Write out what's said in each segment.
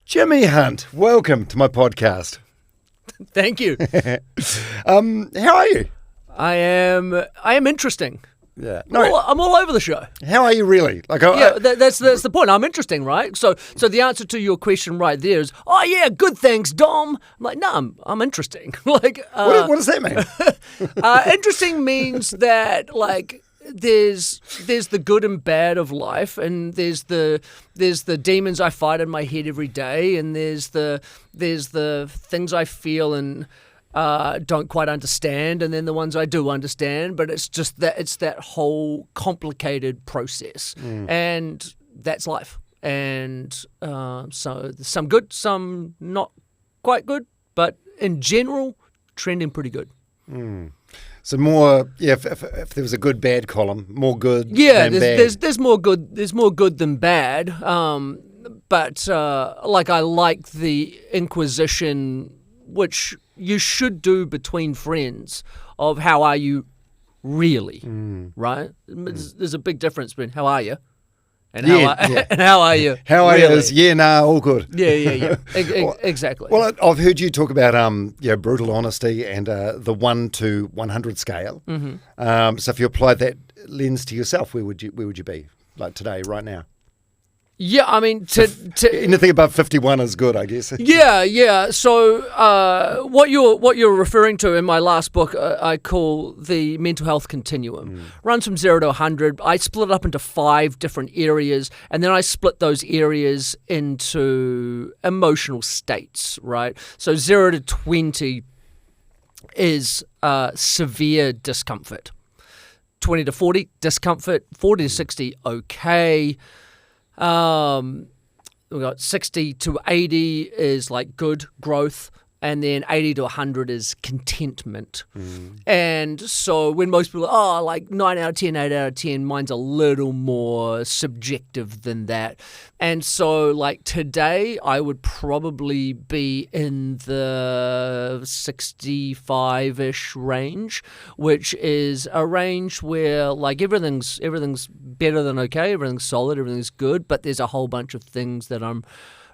Jimi Hunt, welcome to my podcast. Thank you. How are you? I am interesting. Yeah. I'm all over the show. How are you really? That's the point. I'm interesting, right? So the answer to your question right there is, oh yeah, good thanks, Dom. I'm like, no, I'm interesting. What does that mean? Interesting means that there's the good and bad of life, and there's the demons I fight in my head every day, and there's the things I feel and don't quite understand, and then the ones I do understand. But it's just that whole complicated process, and that's life. And so some good, some not quite good, but in general, trending pretty good. So more, if there was a good bad column, more good. Yeah, than bad. there's more good. There's more good than bad. But I like the inquisition, which you should do between friends, of how are you really, right? There's a big difference between how are you and how are you. How really? are you is, all good. Yeah. Exactly. Well, I've heard you talk about brutal honesty and the 1 to 100 scale. Mm-hmm. So if you apply that lens to yourself, where would you be like today, right now? Yeah, I mean, anything above 51 is good, I guess. Yeah. So what you're referring to in my last book, I call the mental health continuum. Runs from 0 to 100. I split it up into 5 different areas, and then I split those areas into emotional states. Right. So 0 to 20 is severe discomfort. 20 to 40, discomfort. 40 to 60, okay. We've got 60 to 80 is like good growth, and then 80 to 100 is contentment. And so when most people are, 9 out of 10, 8 out of 10, mine's a little more subjective than that. And so today I would probably be in the 65-ish range, which is a range where everything's better than okay, everything's solid, everything's good, but there's a whole bunch of things that I'm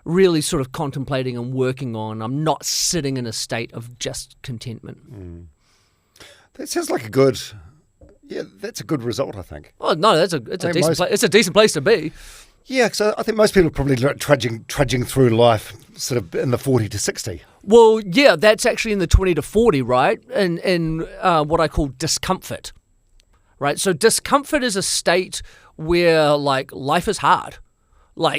really sort of contemplating and working on. I'm not sitting in a state of just contentment. That sounds like that's a good result, I think. Oh no, it's a decent place to be. Yeah, so I think most people are probably trudging through life sort of in the 40 to 60. Well, yeah, that's actually in the 20 to 40, right? In what I call discomfort, right? So discomfort is a state where life is hard.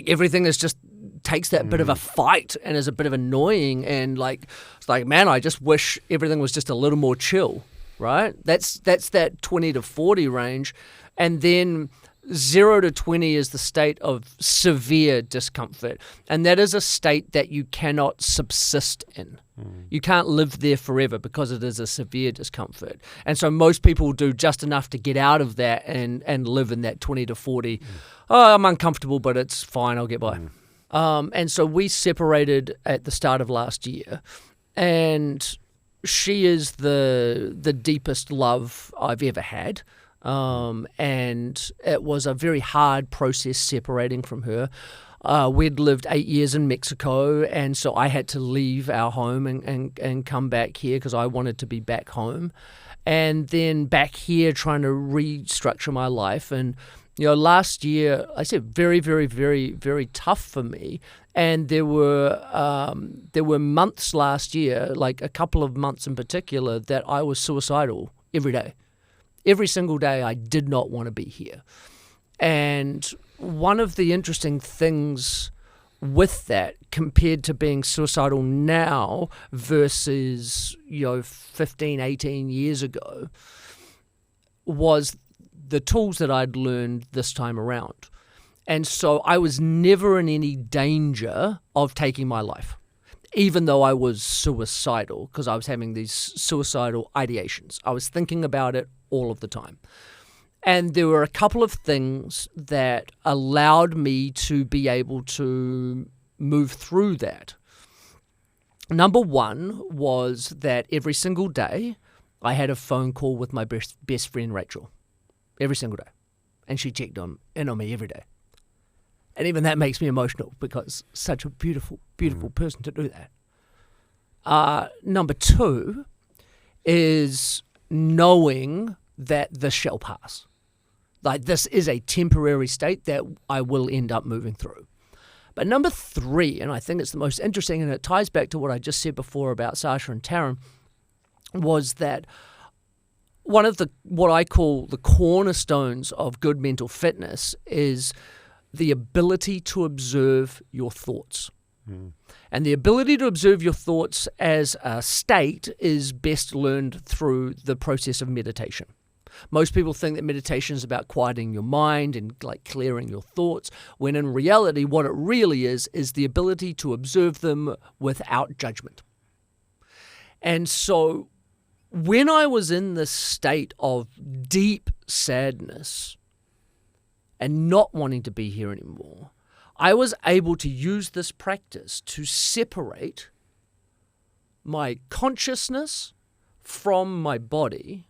Everything is just takes that bit of a fight and is a bit of annoying, and it's man, I just wish everything was just a little more chill, right? That's that 20 to 40 range. And then 0 to 20 is the state of severe discomfort, and that is a state that you cannot subsist in. You can't live there forever because it is a severe discomfort. And so most people do just enough to get out of that and live in that 20 to 40. Oh, I'm uncomfortable, but it's fine, I'll get by. And so we separated at the start of last year, and she is the deepest love I've ever had. And it was a very hard process separating from her. We'd lived 8 years in Mexico, and so I had to leave our home and come back here because I wanted to be back home. And then back here trying to restructure my life. And last year, I said very, very, very, very tough for me. And there were months last year, a couple of months in particular, that I was suicidal every day. Every single day I did not want to be here. And one of the interesting things with that, compared to being suicidal now versus 15, 18 years ago, was the tools that I'd learned this time around. And so I was never in any danger of taking my life, even though I was suicidal, because I was having these suicidal ideations. I was thinking about it all of the time. And there were a couple of things that allowed me to be able to move through that. Number one was that every single day I had a phone call with my best friend, Rachel. Every single day. And she checked in on me every day. And even that makes me emotional because such a beautiful, beautiful person to do that. Number 2 is knowing that this shall pass. Like, this is a temporary state that I will end up moving through. But number 3, and I think it's the most interesting, and it ties back to what I just said before about Sasha and Taryn, was that one of what I call the cornerstones of good mental fitness is the ability to observe your thoughts. And the ability to observe your thoughts as a state is best learned through the process of meditation. Most people think that meditation is about quieting your mind and like clearing your thoughts, when in reality what it really is the ability to observe them without judgment. And so when I was in this state of deep sadness and not wanting to be here anymore, I was able to use this practice to separate my consciousness from my body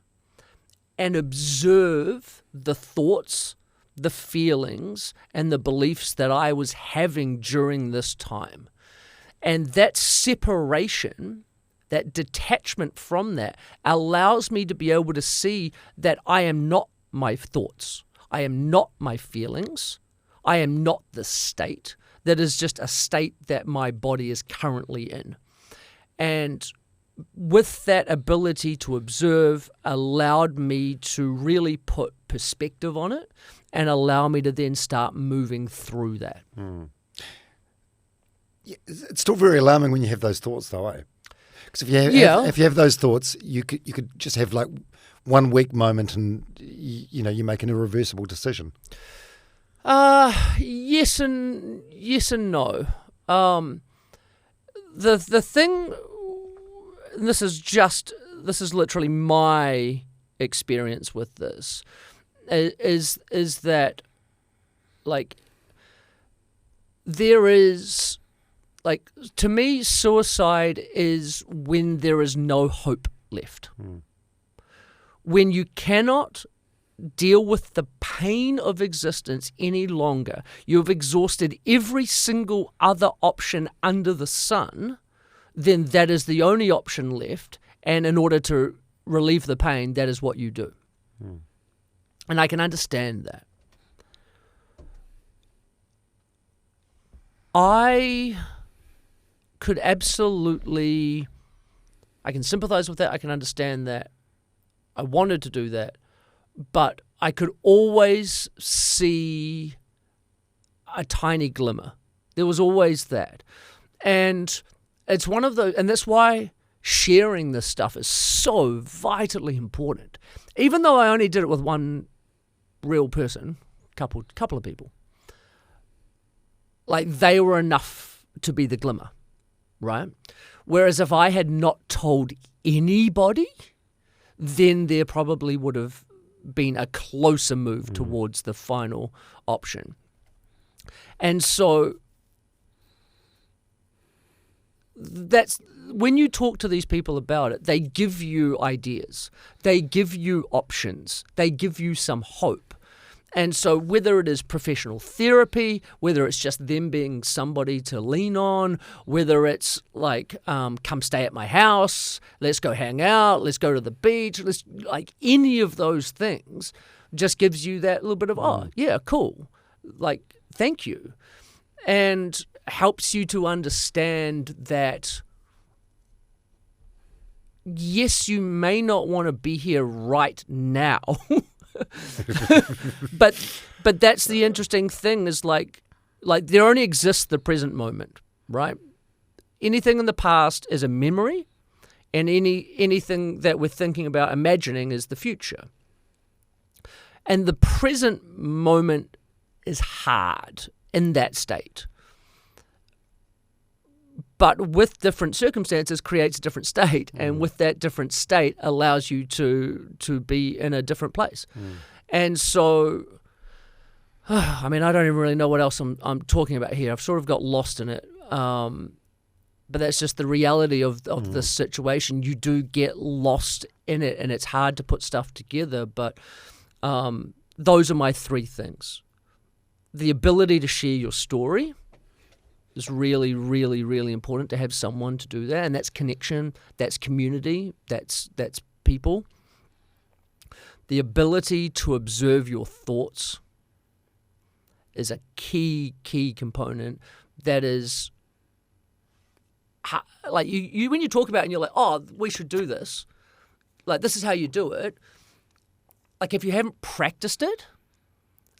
and observe the thoughts, the feelings, and the beliefs that I was having during this time. And that separation, that detachment from that, allows me to be able to see that I am not my thoughts. I am not my feelings. I am not the state. That is just a state that my body is currently in. And with that ability to observe allowed me to really put perspective on it and allow me to then start moving through that. Yeah, it's still very alarming when you have those thoughts, though, eh? Because if you have those thoughts, you could just have like one weak moment and you make an irreversible decision. Yes and no. The thing, and this is literally my experience with this, is that like there is, like, to me, suicide is when there is no hope left. When you cannot deal with the pain of existence any longer. You've exhausted every single other option under the sun, then that is the only option left, and in order to relieve the pain, that is what you do. And I can understand that. I could absolutely, I can sympathize with that, I can understand that. I wanted to do that. But I could always see a tiny glimmer. There was always that. And it's one of those, and that's why sharing this stuff is so vitally important. Even though I only did it with one real person, couple of people, like they were enough to be the glimmer, right? Whereas if I had not told anybody, then there probably would have been a closer move towards the final option. And so that's when you talk to these people about it, they give you ideas, they give you options, they give you some hope. And so whether it is professional therapy, whether it's just them being somebody to lean on, whether it's like, come stay at my house, let's go hang out, let's go to the beach, like any of those things just gives you that little bit of, oh, yeah, cool. Like, thank you. And helps you to understand that, yes, you may not want to be here right now, but that's the interesting thing is like there only exists the present moment, right? Anything in the past is a memory, and anything that we're thinking about imagining is the future. And the present moment is hard in that state. But with different circumstances creates a different state, and with that different state allows you to be in a different place. And so, I mean, I don't even really know what else I'm talking about here. I've sort of got lost in it. But that's just the reality of this situation. You do get lost in it, and it's hard to put stuff together. But those are my 3 things. the ability to share your story is really, really, really important, to have someone to do that. And that's connection, that's community, that's people. The ability to observe your thoughts is a key component that is, like, you when you talk about it and you're like, oh, we should do this, like, this is how you do it. Like, if you haven't practiced it,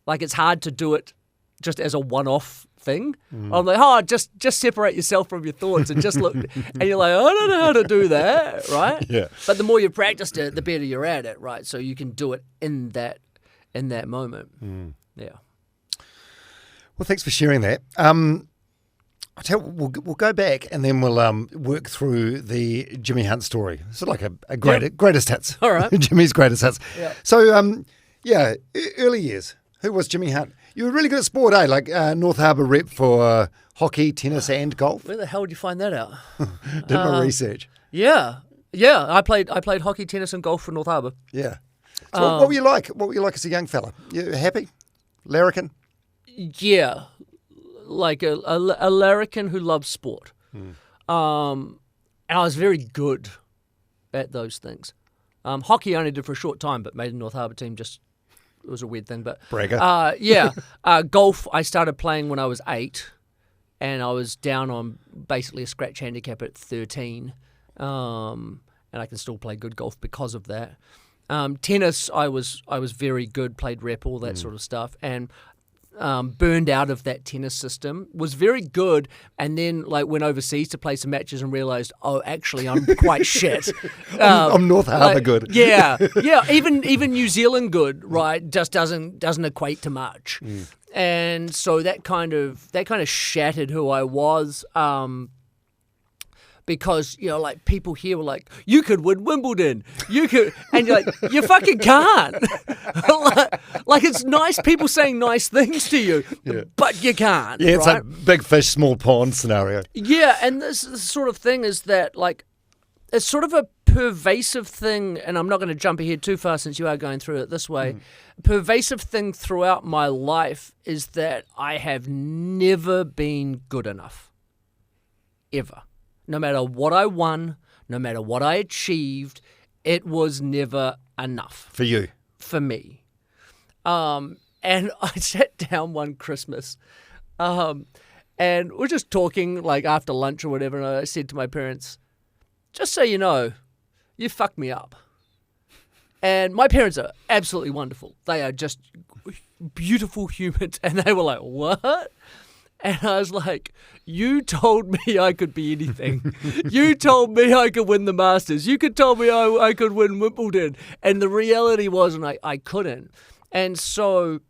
like, it's hard to do it just as a one-off thing. I'm like, oh, just separate yourself from your thoughts and just look. And you're like, I don't know how to do that, right? Yeah. But the more you practiced it, the better you're at it, right? So you can do it in that moment. Yeah. Well, thanks for sharing that. I'll tell you, we'll go back and then we'll work through the Jimi Hunt story. Sort of like a greatest hits. All right. Jimi's greatest hits. Yeah. So, early years. Who was Jimi Hunt? You were really good at sport, eh? Like North Harbour rep for hockey, tennis and golf. Where the hell did you find that out? Did my research. Yeah. I played hockey, tennis and golf for North Harbour. Yeah. So what were you like? What were you like as a young fella? You happy? Larrikin? Yeah. Like a larrikin who loves sport. And I was very good at those things. Hockey I only did for a short time, but made the North Harbour team. Just, it was a weird thing. But Bragger. Golf I started playing when I was 8, and I was down on basically a scratch handicap at 13, and I can still play good golf because of that. Tennis I was very good, played rep, all that sort of stuff, and burned out of that tennis system, was very good, and then like went overseas to play some matches and realised, oh, actually I'm quite shit. I'm North Harbour good. Yeah. Even New Zealand good, right? Just doesn't equate to much, and so that kind of shattered who I was. Because, you know, like, people here were like, you could win Wimbledon. You could. And you're like, you fucking can't. like, it's nice people saying nice things to you, but you can't. Yeah, it's right? a big fish, small pond scenario. Yeah, and this sort of thing is that, like, it's sort of a pervasive thing, and I'm not going to jump ahead too far since you are going through it this way. Pervasive thing throughout my life is that I have never been good enough. Ever. No matter what I won, no matter what I achieved, it was never enough. For you? For me. And I sat down one Christmas, and we're just talking, like, after lunch or whatever, and I said to my parents, just so you know, you fucked me up. And my parents are absolutely wonderful. They are just beautiful humans, and they were like, what? And I was like, you told me I could be anything. You told me I could win the Masters. You could tell me I could win Wimbledon. And the reality was, I couldn't. And so,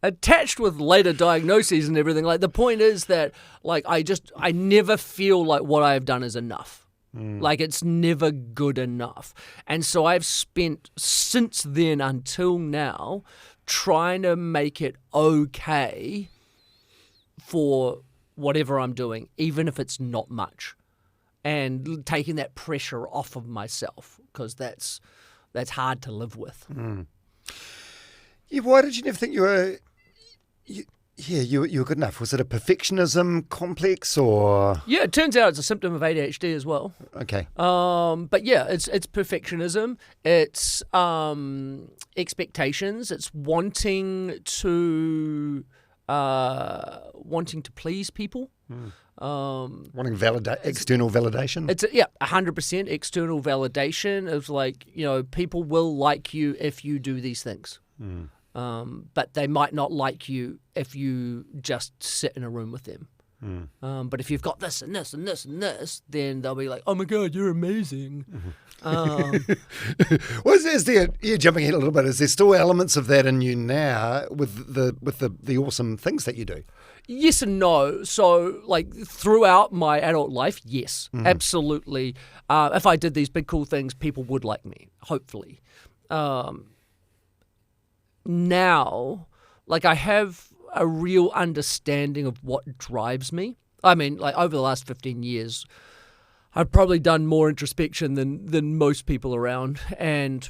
attached with later diagnoses and everything, like, the point is that, like, I never feel like what I have done is enough. Like, it's never good enough. And so I've spent, since then until now, trying to make it okay for whatever I'm doing, even if it's not much, and taking that pressure off of myself, because that's hard to live with. Yeah, why did you never think you were good enough? Was it a perfectionism complex, or? Yeah, it turns out it's a symptom of ADHD as well. Okay. But yeah, it's perfectionism. It's expectations. It's wanting to please people. Wanting external validation. It's 100% external validation of, like, you know, people will like you if you do these things. But they might not like you if you just sit in a room with them. But if you've got this and this and this and this, then they'll be like, oh my God, you're amazing. Is there, jumping ahead a little bit, is there still elements of that in you now with the awesome things that you do? Yes and no. So, like, throughout my adult life, yes, absolutely. If I did these big cool things, people would like me, hopefully. Now, like, I have a real understanding of what drives me. I mean, like, over the last 15 years, I've probably done more introspection than most people around. And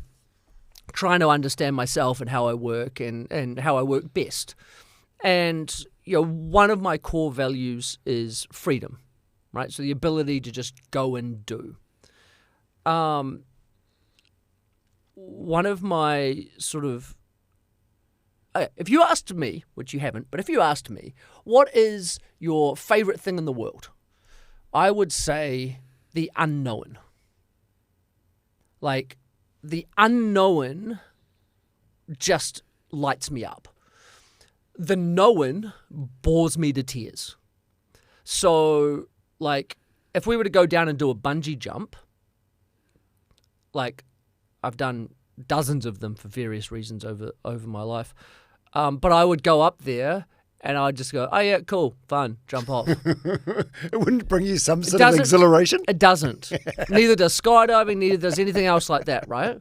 trying to understand myself and how I work and how I work best. And, one of my core values is freedom, right? So the ability to just go and do. One of my sort of, if you asked me, which you haven't, but if you asked me, what is your favorite thing in the world? I would say the unknown. Like, the unknown just lights me up. The known bores me to tears. So, like, if we were to go down and do a bungee jump, like, I've done dozens of them for various reasons over my life, but I would go up there and I'd just go, oh yeah, cool, fun, jump off. It wouldn't bring you some sort of exhilaration? It doesn't. Neither does skydiving, neither does anything else like that, right?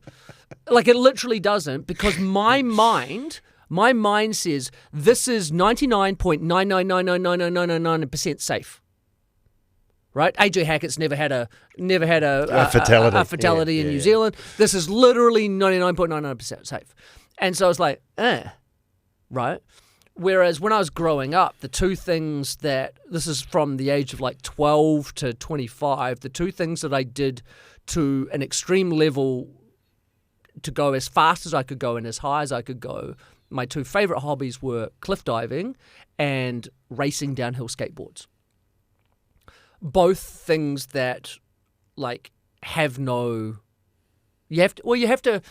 Like, it literally doesn't, because my mind says this is 99.9999999% safe. Right? AJ Hackett's never had a fatality in New Zealand. This is literally 99.99% safe. And so I was like, right? Whereas when I was growing up, the two things that, this is from the age of like 12 to 25, the two things that I did to an extreme level to go as fast as I could go and as high as I could go, my two favorite hobbies were cliff diving and racing downhill skateboards. Both things that, like, have no, you have to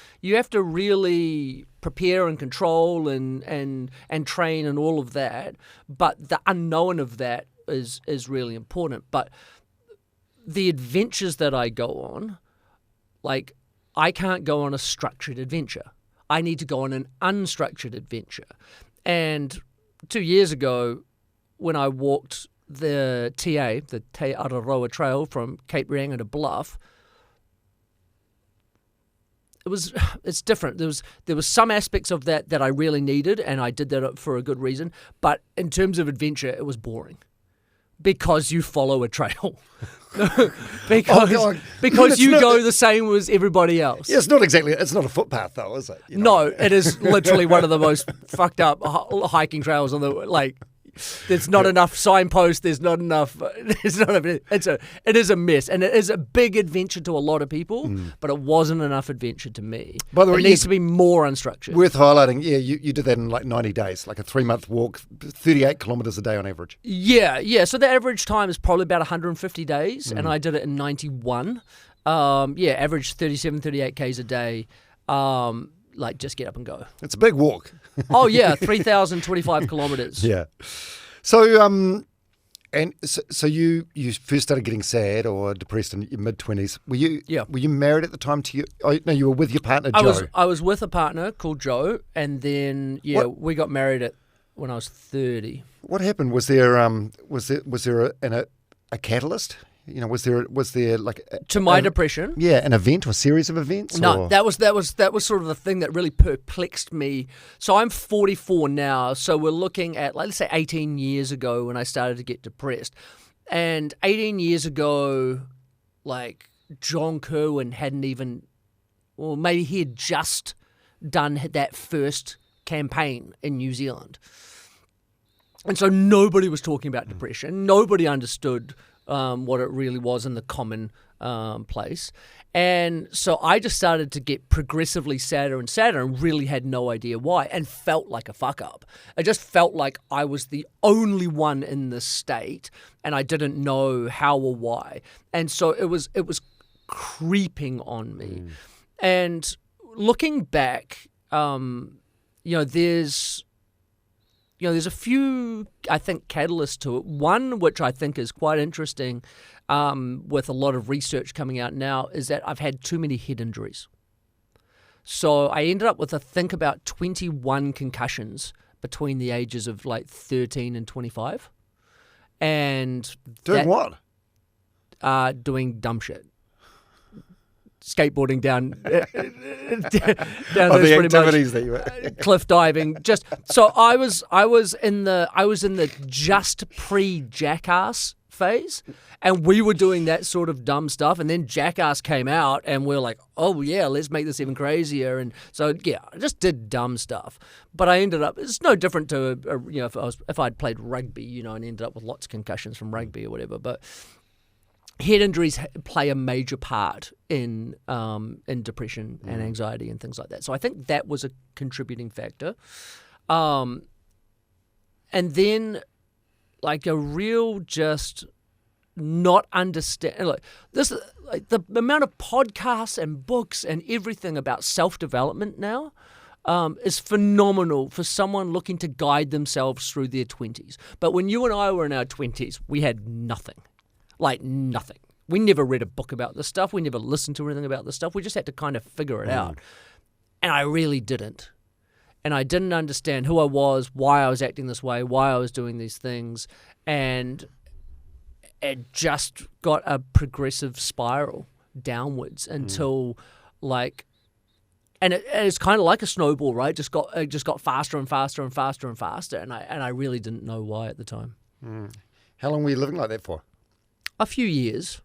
really prepare and control and train and all of that, but the unknown of that is really important. But the adventures that I go on, like, I can't go on a structured adventure. I need to go on an unstructured adventure. And 2 years ago, when I walked the TA, the Te Aroha Trail from Cape Reinga to Bluff, it's different. There was some aspects of that I really needed, and I did that for a good reason. But in terms of adventure, it was boring because you follow a trail. because you go the same as everybody else. Yeah, it's not a footpath though, is it? No, it is literally one of the most fucked up hiking trails on the, like, there's not enough signposts. There's not enough. It is a mess, and it is a big adventure to a lot of people. But it wasn't enough adventure to me. By the way, it needs to be more unstructured. Worth highlighting. Yeah, you did that in like 90 days, like a 3-month walk, 38 kilometres a day on average. Yeah. So the average time is probably about 150 days, and I did it in 91. Average 37, 38 k's a day. Like, just get up and go. It's a big walk. Oh yeah, 3,025 kilometres. Yeah. So so you first started getting sad or depressed in your mid-20s. Were you married at the time to you? Oh, no, you were with your partner Joe. I was with a partner called Joe, and then we got married when I was 30. What happened? Was there a catalyst? Was there like to my depression? Yeah, an event or a series of events? No, or? that was sort of the thing that really perplexed me. So I'm 44 now. So we're looking at, like, let's say 18 years ago when I started to get depressed, and 18 years ago, like, John Kerwin hadn't even, or maybe he had just done that first campaign in New Zealand, and so nobody was talking about depression. Nobody understood what it really was in the common place. And so I just started to get progressively sadder and sadder and really had no idea why, and felt like a fuck up. I just felt like I was the only one in this state and I didn't know how or why. And so it was creeping on me. And looking back, there's a few, I think, catalysts to it. One, which I think is quite interesting, with a lot of research coming out now, is that I've had too many head injuries. So I ended up with, I think, about 21 concussions between the ages of like 13 and 25. And doing what? Doing dumb shit. Skateboarding down down those the activities that you were cliff diving. I was in the just pre-Jackass phase, and we were doing that sort of dumb stuff, and then Jackass came out, and we were like, oh yeah, let's make this even crazier. And so yeah, I just did dumb stuff, but I ended up, it's no different to if I'd played rugby, and ended up with lots of concussions from rugby or whatever. But head injuries play a major part in depression and anxiety and things like that. So I think that was a contributing factor. And then like a real just not understand, like this, like the amount of podcasts and books and everything about self-development now is phenomenal for someone looking to guide themselves through their 20s. But when you and I were in our 20s, we had nothing. Like nothing. We never read a book about this stuff. We never listened to anything about this stuff. We just had to kind of figure it out. And I really didn't. And I didn't understand who I was, why I was acting this way, why I was doing these things. And it just got a progressive spiral downwards until like, and it's kind of like a snowball, right? It just got faster and faster and faster and faster. And I really didn't know why at the time. How long were you living like that for? A few years.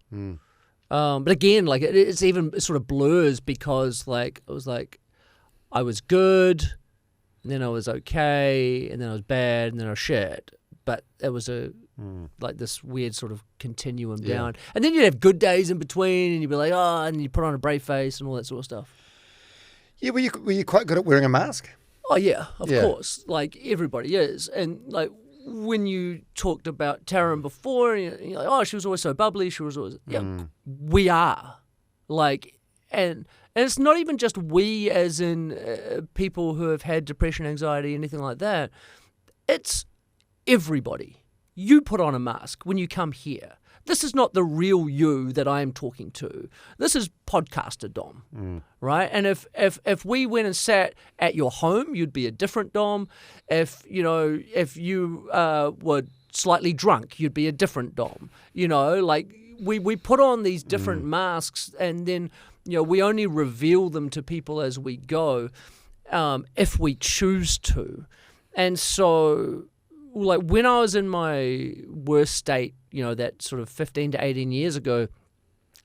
But again, like it sort of blurs because like it was like I was good, and then I was okay, and then I was bad, and then I was shit. But it was like this weird sort of continuum down. And then you'd have good days in between, and you'd be like, oh, and you put on a brave face and all that sort of stuff. Yeah, were you quite good at wearing a mask? Oh yeah, of course. Like everybody is, and like. When you talked about Taryn before, and you're like, oh, she was always so bubbly. She was always, we are. Like, and it's not even just we as in people who have had depression, anxiety, anything like that. It's everybody. You put on a mask when you come here. This is not the real you that I am talking to. This is podcaster Dom, right? And if we went and sat at your home, you'd be a different Dom. If you were slightly drunk, you'd be a different Dom. Like we put on these different masks, and then we only reveal them to people as we go, if we choose to. And so, like when I was in my worst state, that sort of 15 to 18 years ago,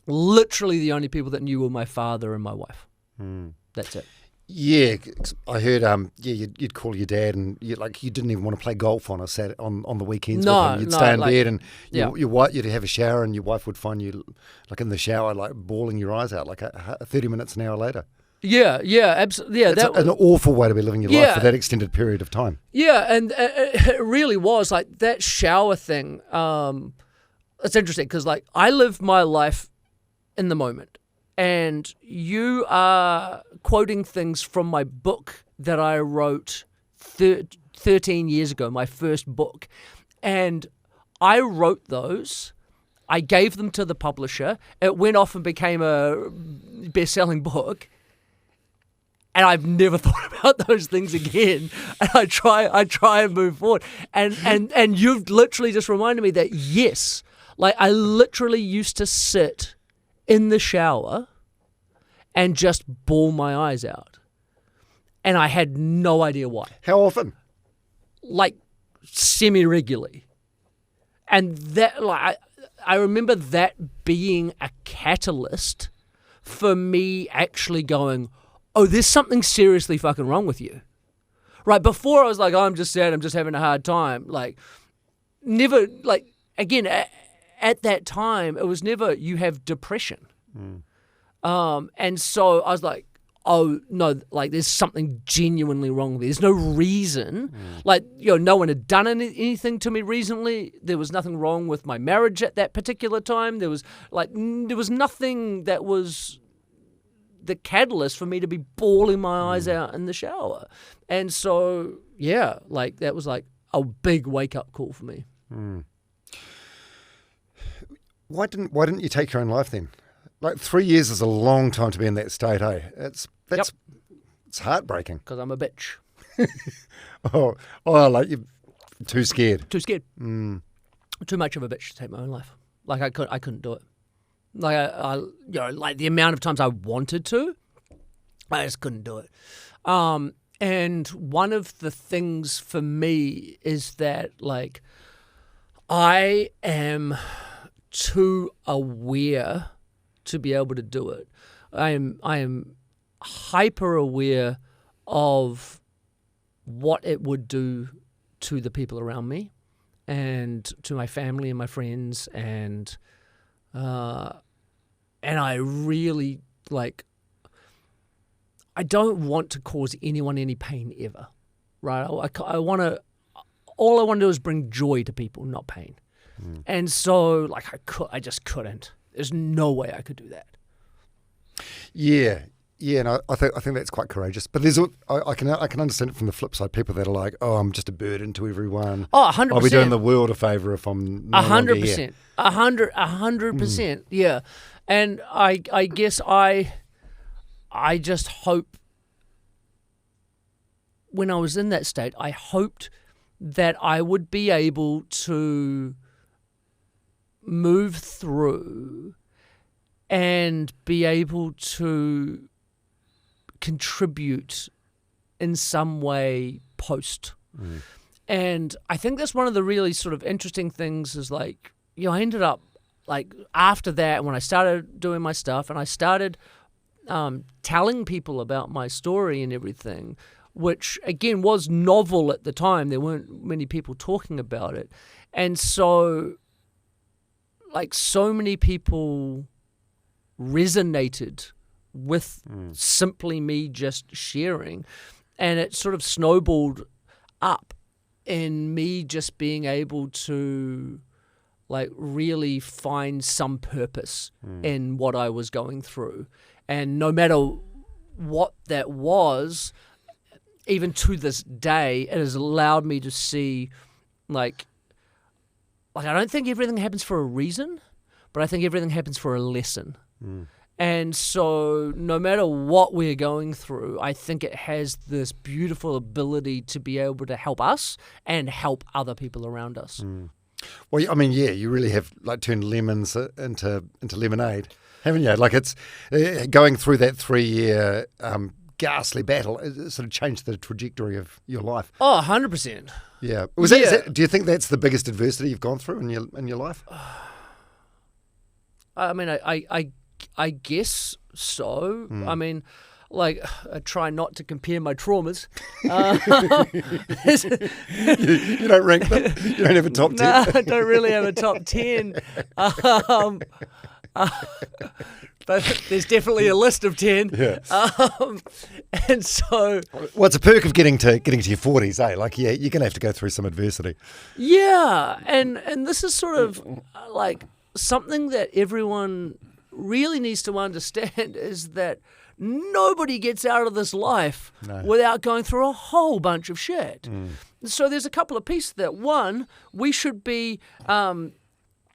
literally the only people that knew were my father and my wife. That's it. Yeah, I heard. You'd call your dad, and you didn't even want to play golf on the weekends. No, with him. You'd stay in bed, and your wife, you'd have a shower, and your wife would find you like in the shower, like bawling your eyes out, like 30 minutes an hour later. Yeah, absolutely. Yeah, that's an awful way to be living your life for that extended period of time. Yeah, and it really was like that shower thing. It's interesting because like I live my life in the moment, and you are quoting things from my book that I wrote 13 years ago, my first book, and I wrote those. I gave them to the publisher. It went off and became a best-selling book. And I've never thought about those things again. And I try and move forward. And you've literally just reminded me that yes, like I literally used to sit in the shower and just bawl my eyes out. And I had no idea why. How often? Like semi-regularly. And that, like, I remember that being a catalyst for me actually going, oh, there's something seriously fucking wrong with you. Right, before I was like, oh, I'm just sad, I'm just having a hard time. Like, never, like, again, at that time, it was never, you have depression. And so I was like, oh, no, like, there's something genuinely wrong with me. There's no reason. Like, no one had done anything to me recently. There was nothing wrong with my marriage at that particular time. There was nothing that was the catalyst for me to be bawling my eyes out in the shower. And so, yeah, like that was like a big wake-up call for me. Why didn't you take your own life then? Like 3 years is a long time to be in that state, hey? It's heartbreaking. Because I'm a bitch. oh, like you're too scared. Too scared. Too much of a bitch to take my own life. Like I couldn't do it. Like I like the amount of times I wanted to, I just couldn't do it. And one of the things for me is that like I am too aware to be able to do it. I am hyper aware of what it would do to the people around me and to my family and my friends, and I really I don't want to cause anyone any pain ever, right? All I want to do is bring joy to people, not pain. And so, I just couldn't. There's no way I could do that. Yeah, and I think that's quite courageous. But I can understand it from the flip side. People that are like, "Oh, I'm just a burden to everyone. Oh, 100%. I'll be doing the world a favour if I'm no longer here." 100%. Yeah, and I guess I just hope when I was in that state, I hoped that I would be able to move through and be able to contribute in some way post. And I think that's one of the really sort of interesting things is I ended up after that, when I started doing my stuff and I started telling people about my story and everything, which again was novel at the time. There weren't many people talking about it. And so so many people resonated with simply me just sharing, and it sort of snowballed up in me just being able to really find some purpose in what I was going through. And no matter what that was, even to this day, it has allowed me to see I don't think everything happens for a reason, but I think everything happens for a lesson. And so no matter what we're going through, I think it has this beautiful ability to be able to help us and help other people around us. Well, I mean, yeah, you really have turned lemons into lemonade, haven't you? It's going through that 3-year ghastly battle. It sort of changed the trajectory of your life. Oh, 100%. Yeah. Do you think that's the biggest adversity you've gone through in your life? I mean, I guess so. I mean, I try not to compare my traumas. You don't rank them? You don't have a top 10? No, I don't really have a top 10. But there's definitely a list of 10. Yeah. And so... Well, it's a perk of getting to your 40s, eh? You're going to have to go through some adversity. Yeah, and this is sort of something that everyone really needs to understand is that nobody gets out of this life without going through a whole bunch of shit. So there's a couple of pieces that. One, we should be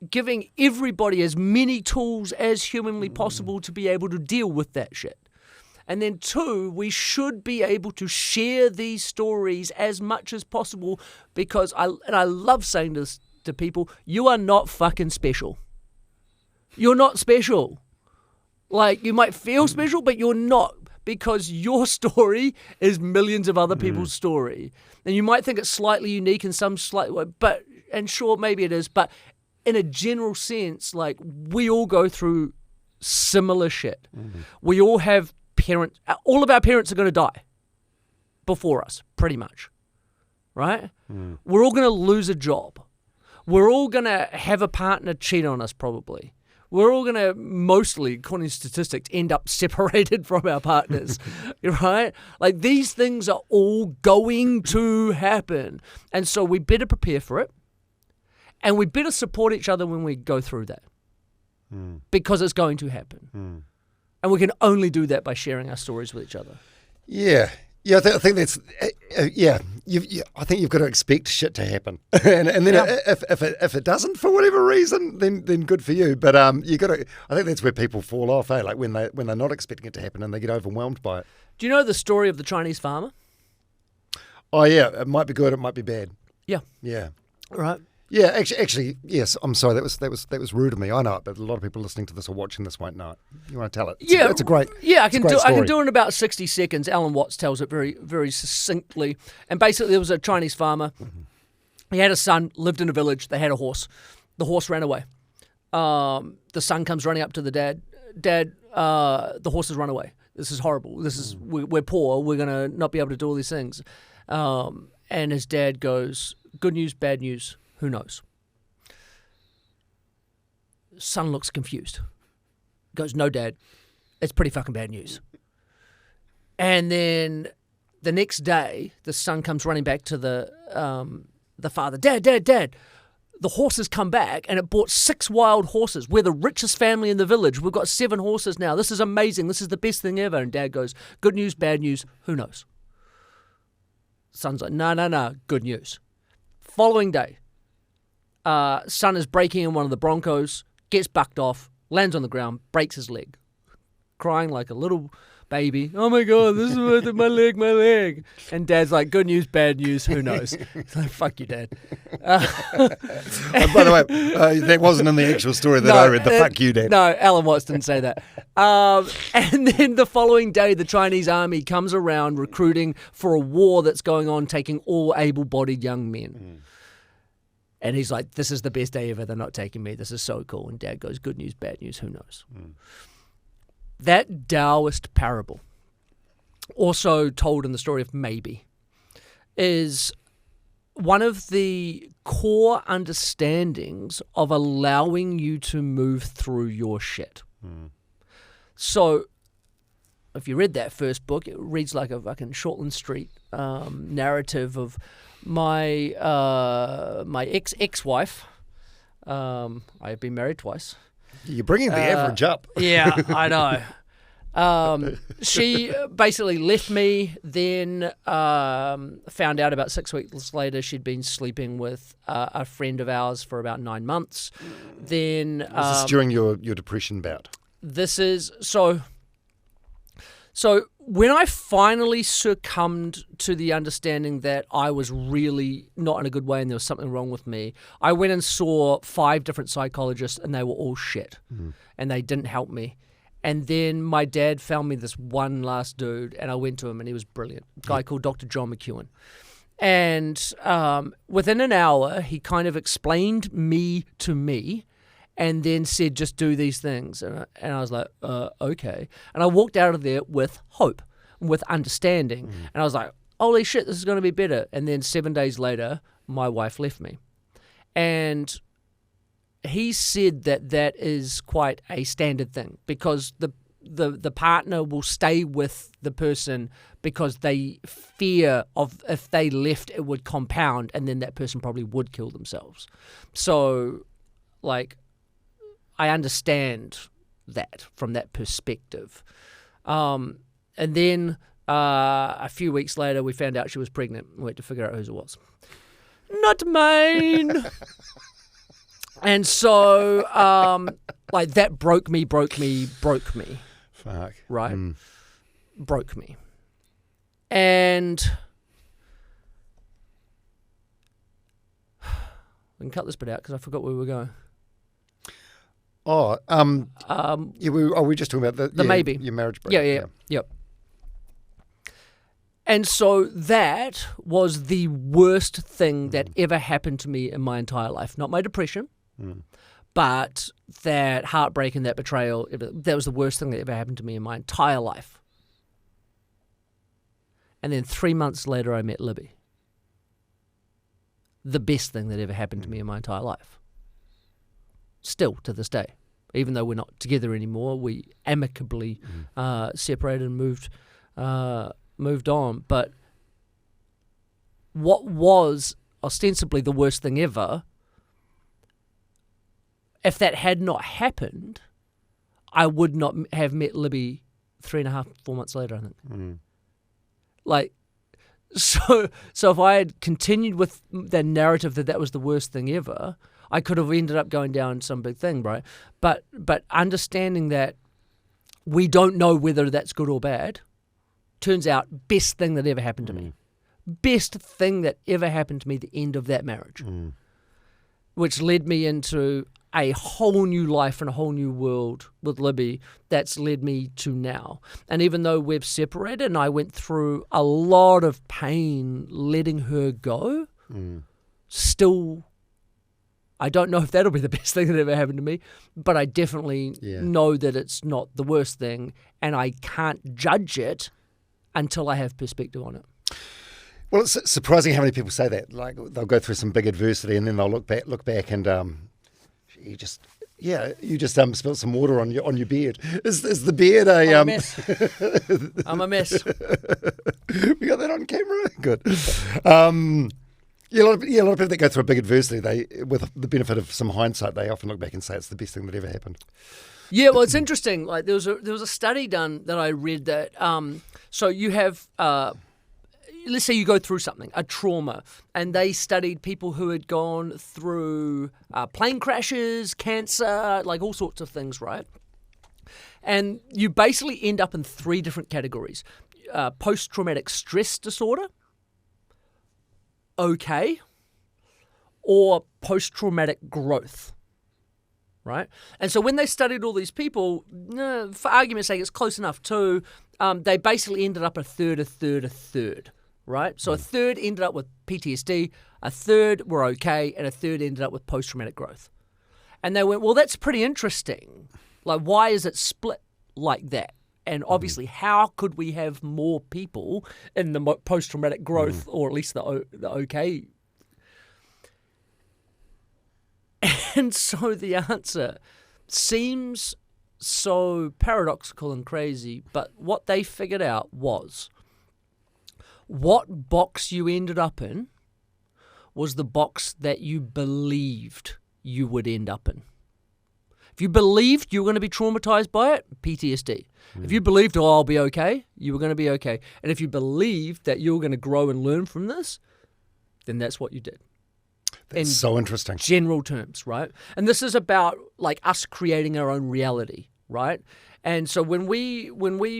giving everybody as many tools as humanly possible to be able to deal with that shit. And then 2, we should be able to share these stories as much as possible because I love saying this to people, you are not fucking special. You're not special. You might feel special, but you're not, because your story is millions of other people's story. And you might think it's slightly unique in some slight way, and sure, maybe it is, but in a general sense, we all go through similar shit. We all have parents. All of our parents are going to die before us, pretty much, right? We're all going to lose a job. We're all going to have a partner cheat on us, probably. We're all going to, mostly, according to statistics, end up separated from our partners, right? These things are all going to happen. And so we better prepare for it. And we better support each other when we go through that. Because it's going to happen. And we can only do that by sharing our stories with each other. Yeah. Yeah, I think that's I think you've got to expect shit to happen, and then if it doesn't for whatever reason, then good for you. But you got to. I think that's where people fall off, when they're not expecting it to happen and they get overwhelmed by it. Do you know the story of the Chinese farmer? Oh yeah, it might be good, it might be bad. Yeah. Yeah. Right. Yeah, actually, yes. I'm sorry, that was rude of me. I know it, but a lot of people listening to this or watching this won't know it. You want to tell it? It's a great. Yeah, I can do it in about 60 seconds. Alan Watts tells it very, very succinctly. And basically, there was a Chinese farmer He had a son, lived in a village. They had a horse. The horse ran away. The son comes running up to the dad. Dad, the horse has run away. This is horrible. We're poor. We're going to not be able to do all these things. And his dad goes, good news, bad news, who knows? Son looks confused. Goes, no, Dad, it's pretty fucking bad news. And then the next day, the son comes running back to the father. Dad, the horses come back, and it brought 6 wild horses. We're the richest family in the village. We've got 7 horses now. This is amazing. This is the best thing ever. And Dad goes, good news, bad news, who knows? Son's like, no, good news. Following day, son is breaking in one of the Broncos, gets bucked off, lands on the ground, breaks his leg, crying like a little baby. Oh my God, this is my leg. And Dad's like, good news, bad news, who knows? He's like, fuck you, Dad. By the way, that wasn't in the actual story that I read, the fuck you, Dad. No, Alan Watts didn't say that. And then the following day, the Chinese army comes around recruiting for a war that's going on, taking all able-bodied young men. And he's like, this is the best day ever. They're not taking me. This is so cool. And Dad goes, good news, bad news, who knows? That Taoist parable, also told in the story of Maybe, is one of the core understandings of allowing you to move through your shit. So if you read that first book, it reads like a fucking Shortland Street narrative of my ex-wife. I have been married twice. You're bringing the average up. Yeah, I know. She basically left me, then found out about 6 weeks later she'd been sleeping with a friend of ours for about 9 months. Then Was this during your depression bout? This is so when I finally succumbed to the understanding that I was really not in a good way and there was something wrong with me, I went and saw 5 different psychologists and they were all shit. And they didn't help me. And then my dad found me this one last dude and I went to him and he was brilliant. A guy called Dr. John McEwen. And within an hour, he kind of explained me to me and then said, just do these things. And I was like, okay. And I walked out of there with hope, with understanding. And I was like, holy shit, this is going to be better. And then 7 days later, my wife left me. And he said that is quite a standard thing because the partner will stay with the person because they fear of if they left, it would compound and then that person probably would kill themselves. So, like, I understand that from that perspective. And then a few weeks later, we found out she was pregnant. We had to figure out whose it was. Not mine. And so, like, that broke me. Fuck. Right? Broke me. And we can cut this bit out because I forgot where we were going. Oh, yeah, are we just talking about the maybe your marriage break? Yeah. And so that was the worst thing that ever happened to me in my entire life. Not my depression, but that heartbreak and that betrayal. That was the worst thing that ever happened to me in my entire life. And then 3 months later, I met Libby. The best thing that ever happened to me in my entire life. Still to this day, even though we're not together anymore, we amicably separated and moved on. But what was ostensibly the worst thing ever, if that had not happened, I would not have met Libby 3.5, 4 months later, I think. Like, so if I had continued with that narrative that was the worst thing ever, I could have ended up going down some big thing, right? But understanding that we don't know whether that's good or bad, turns out best thing that ever happened to me. Best thing that ever happened to me, the end of that marriage, which led me into a whole new life and a whole new world with Libby that's led me to now. And even though we've separated and I went through a lot of pain letting her go, still, I don't know if that'll be the best thing that ever happened to me, but I definitely know that it's not the worst thing, and I can't judge it until I have perspective on it. Well, it's surprising how many people say that. Like, they'll go through some big adversity, and then they'll look back, and you just spilled some water on your beard. Is the beard a? I'm a mess. I'm a mess. We got that on camera. Good. A lot of people that go through a big adversity, with the benefit of some hindsight, they often look back and say it's the best thing that ever happened. Yeah, well, it's interesting. Like there was a study done that I read that so you have let's say you go through something, a trauma, and they studied people who had gone through plane crashes, cancer, like all sorts of things, right? And you basically end up in 3 different categories: post-traumatic stress disorder, okay, or post-traumatic growth. Right? And so when they studied all these people, for argument's sake, it's close enough too, they basically ended up a third, right? So a third ended up with PTSD, a third were okay, and a third ended up with post-traumatic growth. And they went, well, that's pretty interesting. Like, why is it split like that? And obviously, how could we have more people in the post-traumatic growth, or at least the okay? And so the answer seems so paradoxical and crazy, but what they figured out was what box you ended up in was the box that you believed you would end up in. If you believed you were going to be traumatized by it, PTSD. If you believed, I'll be okay, you were going to be okay. And if you believed that you were going to grow and learn from this, then that's what you did. That's so interesting. General terms, right? And this is about like us creating our own reality, right? And so when we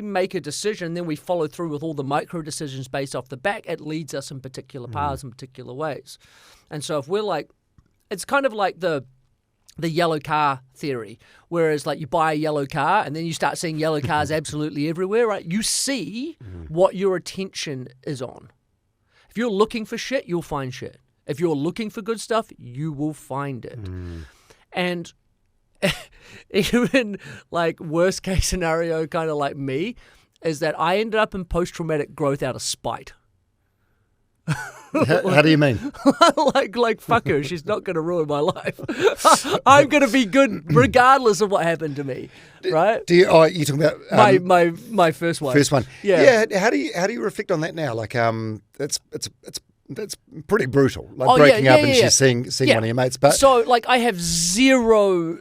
make a decision, then we follow through with all the micro decisions based off the back, it leads us in particular paths in particular ways. And so if we're like, it's kind of like the yellow car theory, whereas like you buy a yellow car and then you start seeing yellow cars absolutely everywhere, right? You see what your attention is on. If you're looking for shit, you'll find shit. If you're looking for good stuff, you will find it. And even like worst case scenario, kind of like me, is that I ended up in post-traumatic growth out of spite. How do you mean? like fuck her, she's not going to ruin my life. I'm going to be good regardless of what happened to me, right? You talking about my first one? First one, yeah. How do you reflect on that now? Like, that's pretty brutal. Like breaking up and she's seeing one of your mates. But so like I have zero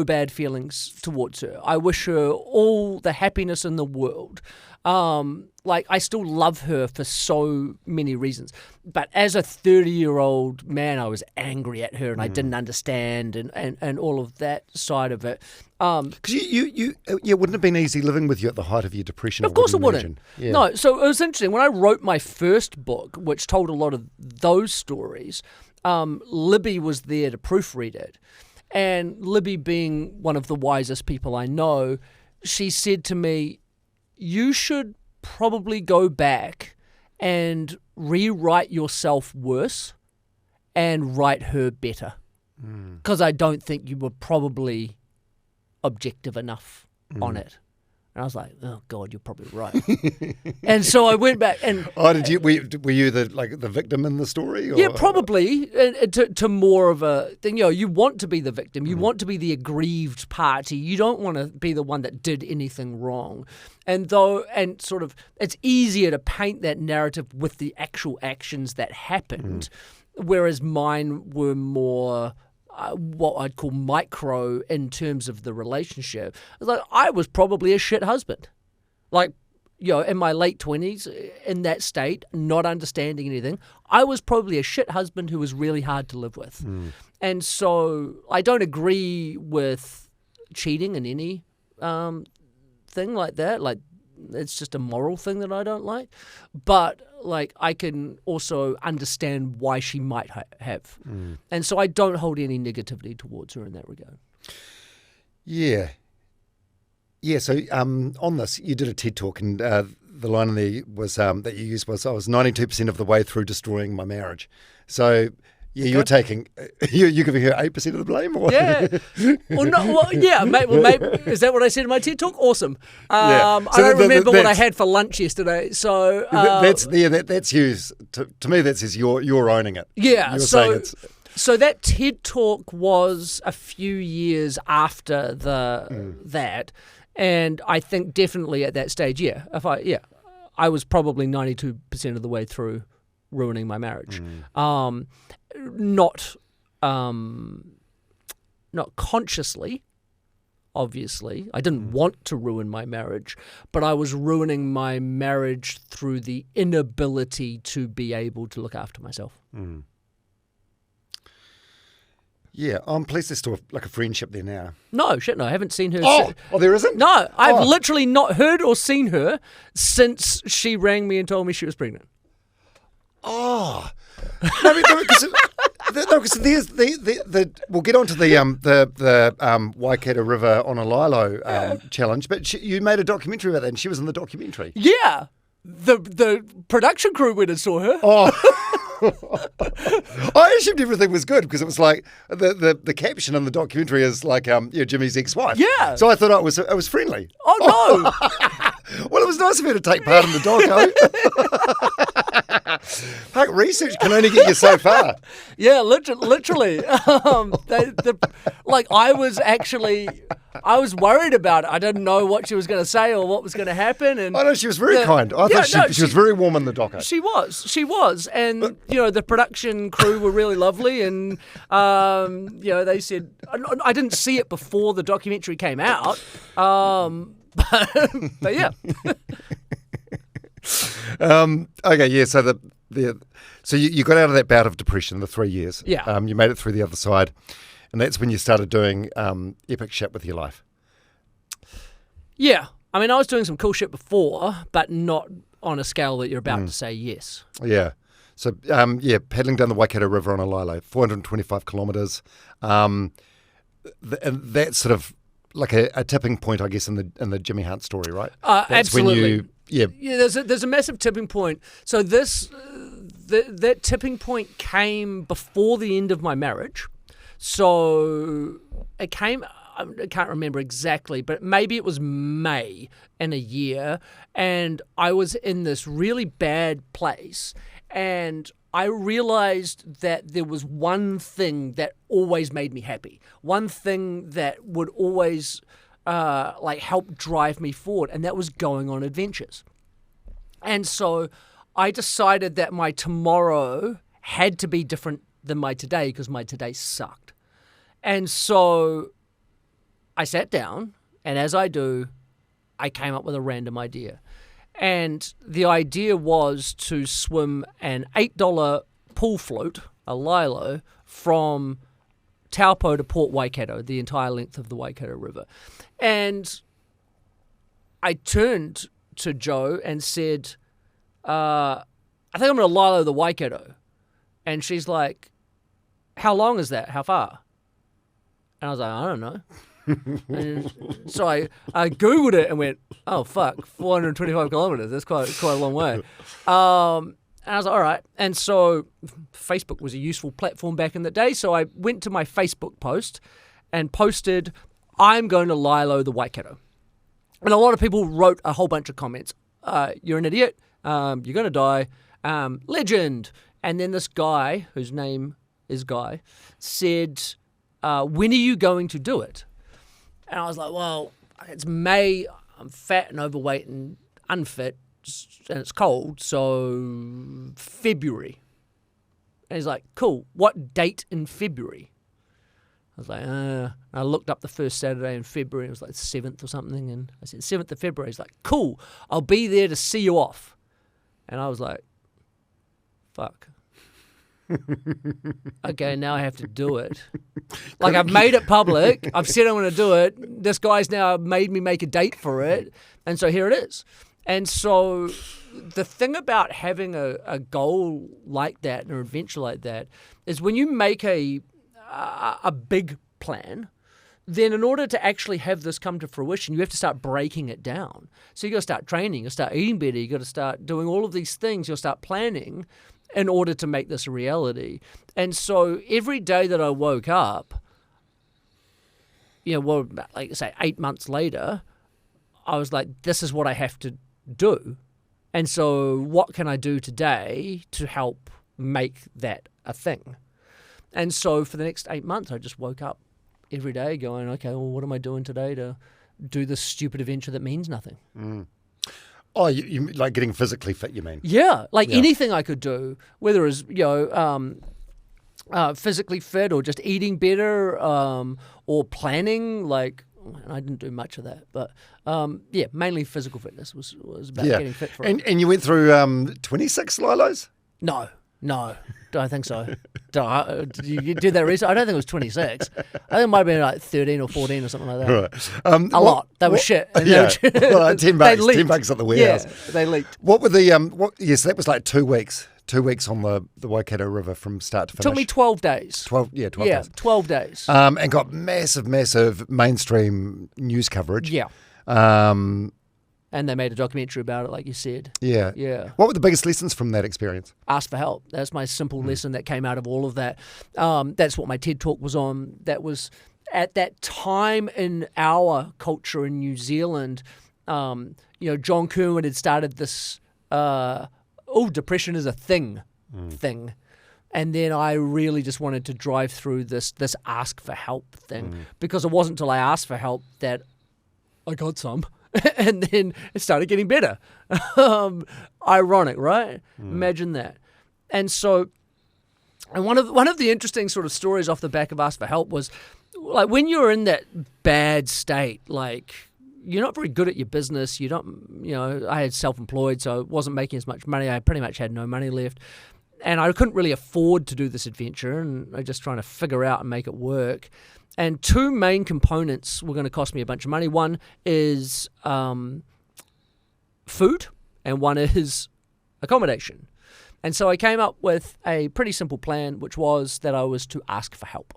bad feelings towards her. I wish her all the happiness in the world. Like I still love her for so many reasons. But as a 30-year-old man, I was angry at her and I didn't understand and all of that side of it. Because you wouldn't have been easy living with you at the height of your depression. Of course it wouldn't. Yeah. No, so it was interesting. When I wrote my first book, which told a lot of those stories, Libby was there to proofread it. And Libby, being one of the wisest people I know, she said to me, you should probably go back and rewrite yourself worse and write her better. Because I don't think you were probably objective enough on it. And I was like, oh God, you're probably right. And so I went back and were you the victim in the story? Or? Yeah, probably to more of a thing. You know, you want to be the victim. You want to be the aggrieved party. You don't want to be the one that did anything wrong. And sort of, it's easier to paint that narrative with the actual actions that happened, whereas mine were more what I'd call micro in terms of the relationship. Like I was probably a shit husband. Like, you know, in my late 20s, in that state, not understanding anything, I was probably a shit husband who was really hard to live with. And so I don't agree with cheating in any thing like that. Like, it's just a moral thing that I don't like. But like I can also understand why she might have. And so I don't hold any negativity towards her in that regard. Yeah. Yeah, so on this, you did a TED Talk and the line in there was that you used was, I was 92% of the way through destroying my marriage. So Yeah, you're taking, you're giving her 8% of the blame, or what? Yeah. Well, no, well, yeah, mate, is that what I said in my TED Talk? Awesome. Yeah. I don't remember what I had for lunch yesterday, so... that's you. To me, that says you're owning it. Yeah, you're saying it's... So that TED Talk was a few years after that, and I think definitely at that stage, I was probably 92% of the way through ruining my marriage. Not consciously, obviously. I didn't want to ruin my marriage, but I was ruining my marriage through the inability to be able to look after myself. Yeah, I'm pleased there's still like a friendship there now. No, I haven't seen her. Oh, there isn't? No, I've literally not heard or seen her since she rang me and told me she was pregnant. Oh, no, because there's we'll get onto the Waikato River on a Lilo challenge, but you made a documentary about that, and she was in the documentary. Yeah, the production crew went and saw her. I assumed everything was good because it was like the caption on the documentary is like Jimmy's ex-wife. Yeah, so I thought it was friendly. Oh no. Well, it was nice of her to take part in the doco. Like, research can only get you so far. Yeah, literally. I was worried about it. I didn't know what she was going to say or what was going to happen. And I know she was very kind. I thought she was very warm in the doco. She was, and the production crew were really lovely, and they said I didn't see it before the documentary came out. But yeah. Okay, yeah. So so you got out of that bout of depression, the 3 years. Yeah. You made it through the other side, and that's when you started doing epic shit with your life. Yeah, I mean, I was doing some cool shit before, but not on a scale that you're about to say yes. Yeah. So paddling down the Waikato River on a Lilo, 425 kilometres, and that's sort of like a tipping point, I guess, in the Jimi Hunt story, right? That's absolutely. Yeah. There's a massive tipping point. So that tipping point came before the end of my marriage. So it came, I can't remember exactly, but maybe it was May in a year, and I was in this really bad place, and I realized that there was one thing that always made me happy, one thing that would always help drive me forward, and that was going on adventures. And so I decided that my tomorrow had to be different than my today because my today sucked. And so I sat down, and as I do, I came up with a random idea. And the idea was to swim an $8 pool float, a Lilo, from Taupo to Port Waikato, the entire length of the Waikato River. And I turned to Joe and said, I think I'm going to Lilo the Waikato. And she's like, how long is that? How far? And I was like, I don't know. And so I Googled it and went, oh, fuck, 425 kilometres. That's quite a long way. And I was like, all right. And so Facebook was a useful platform back in the day. So I went to my Facebook post and posted, I'm going to Lilo the Waikato. And a lot of people wrote a whole bunch of comments. You're an idiot. You're going to die. Legend. And then this guy, whose name is Guy, said, when are you going to do it? And I was like, well, it's May. I'm fat and overweight and unfit, and it's cold, so February. And he's like, cool, what date in February? I was like, I looked up the first Saturday in February, it was like the 7th or something, and I said, 7th of February. He's like, cool, I'll be there to see you off. And I was like, fuck. Okay, now I have to do it. Like, I've made it public. I've said I'm going to do it. This guy's now made me make a date for it. And so here it is. And so the thing about having a goal like that and an adventure like that is when you make a big plan, then in order to actually have this come to fruition, you have to start breaking it down. So you got to start training, you got to start eating better, you got to start doing all of these things, you'll start planning. in order to make this a reality. And so every day that I woke up, like say 8 months later, I was like, this is what I have to do. And so what can I do today to help make that a thing? And so for the next 8 months, I just woke up every day going, okay, well, what am I doing today to do this stupid adventure that means nothing? Mm. Oh, you like getting physically fit, you mean? Yeah, anything I could do, whether it's, physically fit or just eating better or planning, I didn't do much of that, but mainly physical fitness was about getting fit for it. And you went through 26 Lilos? No, don't think so. You did that research? I don't think it was 26. I think it might have been like 13 or 14 or something like that. Right. A lot. They were shit. Yeah, well, $10 $10 at the warehouse. Yeah, they leaked. What were the yes, that was like 2 weeks. 2 weeks on the Waikato River from start to finish. Took me 12 days. 12 days. 12 days. And got massive mainstream news coverage. Yeah. And they made a documentary about it, like you said. Yeah. Yeah. What were the biggest lessons from that experience? Ask for help. That's my simple lesson that came out of all of that. That's what my TED Talk was on. That was at that time in our culture in New Zealand. John Kerwin had started this, depression is a thing. And then I really just wanted to drive through this ask for help thing. Because it wasn't until I asked for help that I got some. And then it started getting better. Ironic, right? Imagine that. And so, and one of the interesting sort of stories off the back of Ask for Help was, like, when you're in that bad state, like, you're not very good at your business. You don't, I had self-employed, so I wasn't making as much money. I pretty much had no money left. And I couldn't really afford to do this adventure, and I was just trying to figure out and make it work. And 2 main components were going to cost me a bunch of money. One is food, and one is accommodation. And so I came up with a pretty simple plan, which was that I was to ask for help.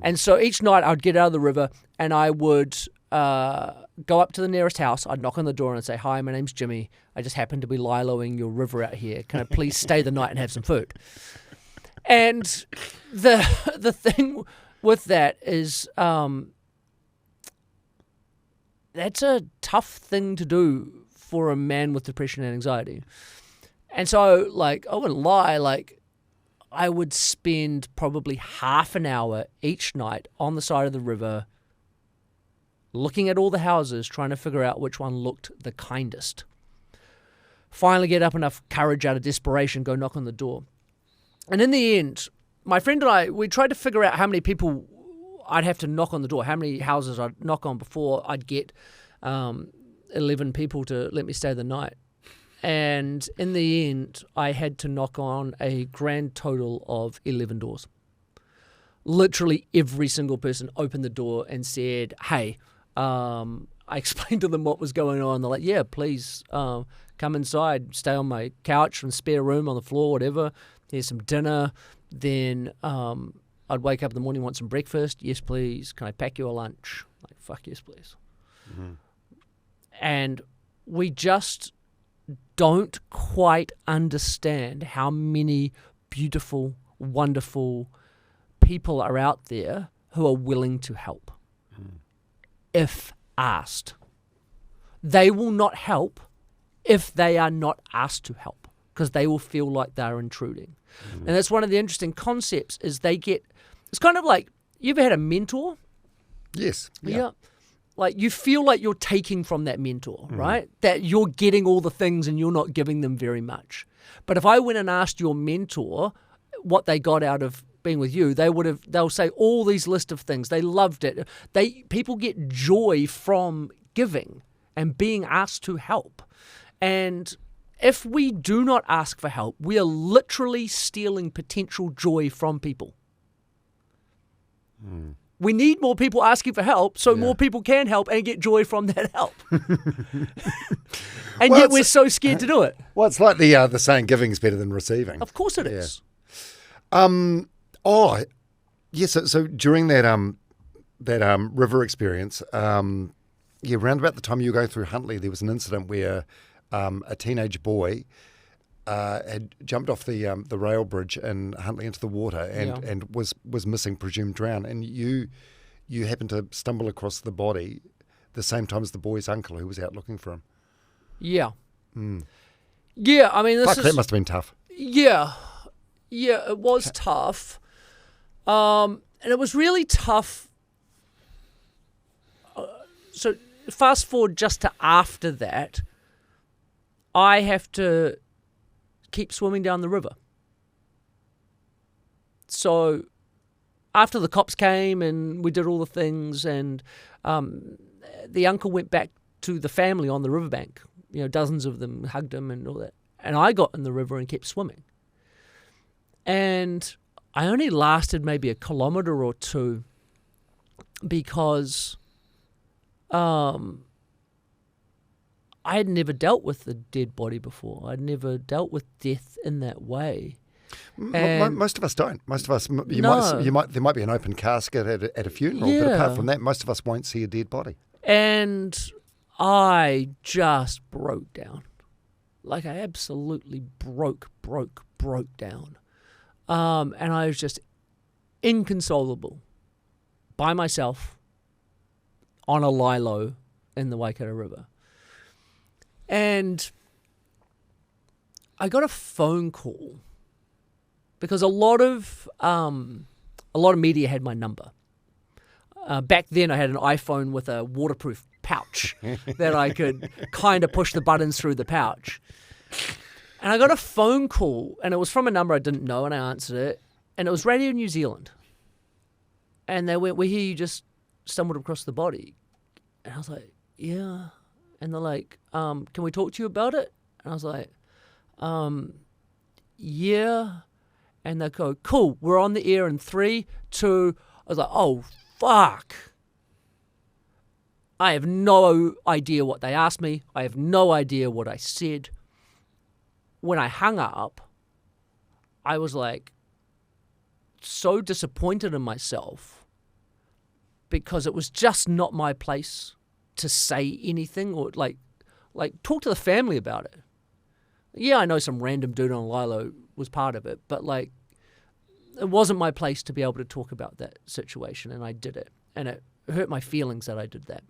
And so each night I'd get out of the river and I would go up to the nearest house. I'd knock on the door and say, "Hi, my name's Jimmy. I just happen to be liloing your river out here. Can I please stay the night and have some food?" And the thing with that is that's a tough thing to do for a man with depression and anxiety. And so, I wouldn't lie, I would spend probably half an hour each night on the side of the river looking at all the houses, trying to figure out which one looked the kindest. Finally get up enough courage out of desperation, go knock on the door. And in the end, my friend and I, we tried to figure out how many people I'd have to knock on the door, how many houses I'd knock on before I'd get 11 people to let me stay the night. And in the end, I had to knock on a grand total of 11 doors. Literally every single person opened the door and said, "Hey," I explained to them what was going on. They're like, "Yeah, please come inside, stay on my couch and spare room on the floor, whatever. Here's some dinner." Then I'd wake up in the morning, want some breakfast. "Yes, please. Can I pack you a lunch?" Like, "Fuck yes, please." And we just don't quite understand how many beautiful, wonderful people are out there who are willing to help if asked. They will not help if they are not asked to help, because they will feel like they're intruding. And that's one of the interesting concepts is it's kind of like, you ever had a mentor? Yes. Yeah. Like, you feel like you're taking from that mentor, right? That you're getting all the things and you're not giving them very much. But if I went and asked your mentor what they got out of being with you, they'll say all these list of things. They loved it. People get joy from giving and being asked to help. And if we do not ask for help, we are literally stealing potential joy from people. We need more people asking for help so more people can help and get joy from that help. And yet we're so scared to do it. Well, it's like the saying, giving is better than receiving. Of course it is. So during that river experience, around about the time you were going through Huntley, there was an incident where a teenage boy had jumped off the rail bridge in Huntley into the water and was missing, presumed drowned, and you happened to stumble across the body the same time as the boy's uncle who was out looking for him. Yeah. Yeah, I mean, that must have been tough. Yeah, it was tough. And it was really tough. So fast forward just to after that, I have to keep swimming down the river. So after the cops came and we did all the things, and the uncle went back to the family on the riverbank. Dozens of them hugged him and all that. And I got in the river and kept swimming. And I only lasted maybe a kilometre or two because I had never dealt with the dead body before. I'd never dealt with death in that way. Most of us don't. Most of us, there might be an open casket at a funeral, but apart from that, most of us won't see a dead body. And I just broke down. Like I absolutely broke down. And I was just inconsolable by myself on a Lilo in the Waikato River. And I got a phone call because a lot of media had my number. Back then I had an iPhone with a waterproof pouch that I could kind of push the buttons through the pouch. And I got a phone call, and it was from a number I didn't know, and I answered it, and it was Radio New Zealand. And they went, "We hear you just stumbled across the body." And I was like, "Yeah." And they're like, "Can we talk to you about it?" And I was like, "Yeah." And they go, "Cool, we're on the air in 3, 2. I was like, "Oh, fuck." I have no idea what they asked me. I have no idea what I said. When I hung up, I was like so disappointed in myself because it was just not my place to say anything or like talk to the family about it. Yeah, I know some random dude on Lilo was part of it, but like it wasn't my place to be able to talk about that situation, and I did it, and it hurt my feelings that I did that.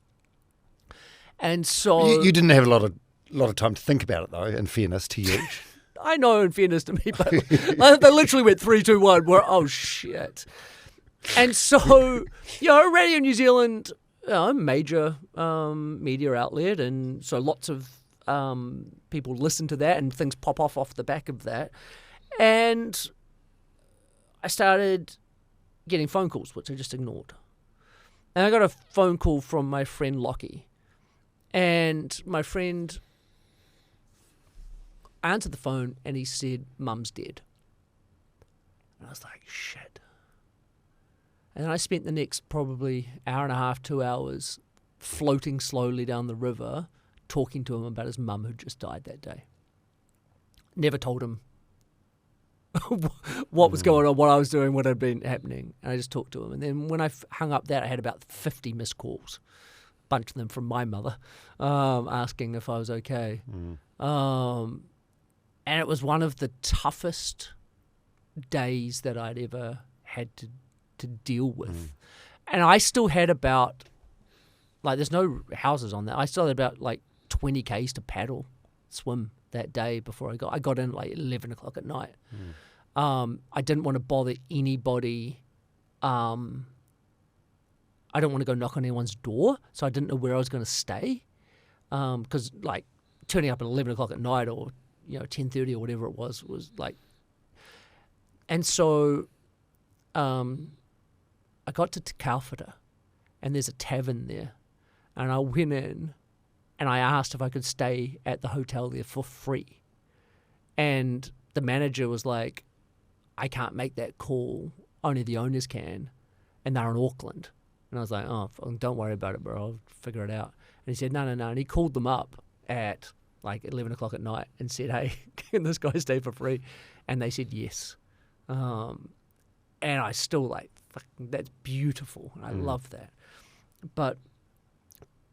And so you didn't have a lot of time to think about it, though. In fairness to you, I know. In fairness to me, but they literally went 3, 2, 1. We're shit. And so Radio New Zealand, major media outlet, and so lots of people listen to that, and things pop off the back of that, and I started getting phone calls, which I just ignored. And I got a phone call from my friend Lockie. And my friend answered the phone and he said, "Mum's dead." And I was like, shit. And then I spent the next probably hour and a half, 2 hours floating slowly down the river, talking to him about his mum who just died that day. Never told him what was going on, what I was doing, what had been happening. And I just talked to him. And then when I hung up that, I had about 50 missed calls. Bunch of them from my mother, asking if I was okay. And it was one of the toughest days that I'd ever had to deal with. And I still had about, there's no houses on that. I still had about 20 Ks to swim that day before I got in 11 o'clock at night. I didn't want to bother anybody. I don't want to go knock on anyone's door, so I didn't know where I was going to stay. Because turning up at 11 o'clock at night or 10:30 or whatever it was like. And so I got to Te Kauwhata, and there's a tavern there, and I went in and I asked if I could stay at the hotel there for free. And the manager was like, "I can't make that call, only the owners can, and they're in Auckland." And I was like, "Oh, don't worry about it, bro. I'll figure it out." And he said, no. And he called them up at 11 o'clock at night and said, "Hey, can this guy stay for free?" And they said yes. And I still that's beautiful. I love that. But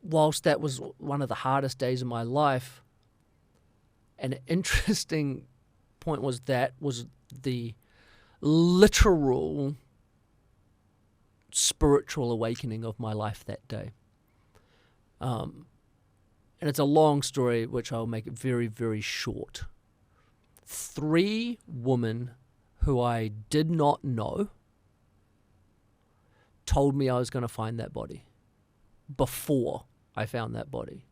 whilst that was one of the hardest days of my life, an interesting point was that was the literal spiritual awakening of my life that day. And it's a long story, which I'll make it very, very short. 3 women who I did not know told me I was going to find that body before I found that body.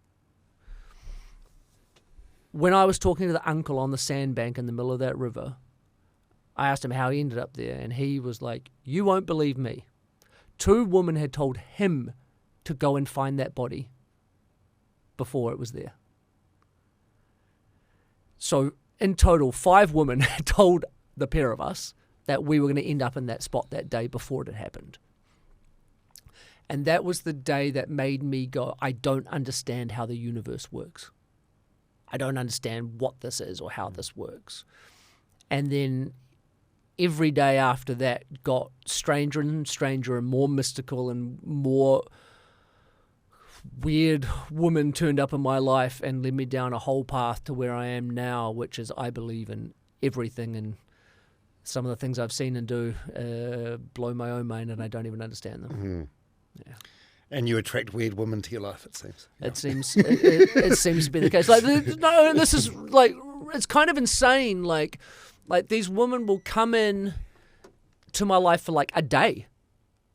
When I was talking to the uncle on the sandbank in the middle of that river, I asked him how he ended up there, and he was like, "You won't believe me. 2 women had told him to go and find that body before it was there." So in total, 5 women had told the pair of us that we were going to end up in that spot that day before it had happened. And that was the day that made me go, I don't understand how the universe works. I don't understand what this is or how this works. And then every day after that got stranger and stranger and more mystical, and more weird woman turned up in my life and led me down a whole path to where I am now, which is I believe in everything, and some of the things I've seen and do blow my own mind, and I don't even understand them. Mm-hmm. Yeah. And you attract weird women to your life, it seems. It seems it seems to be the case. Like, no, this is like, it's kind of insane. Like these women will come in to my life for like a day.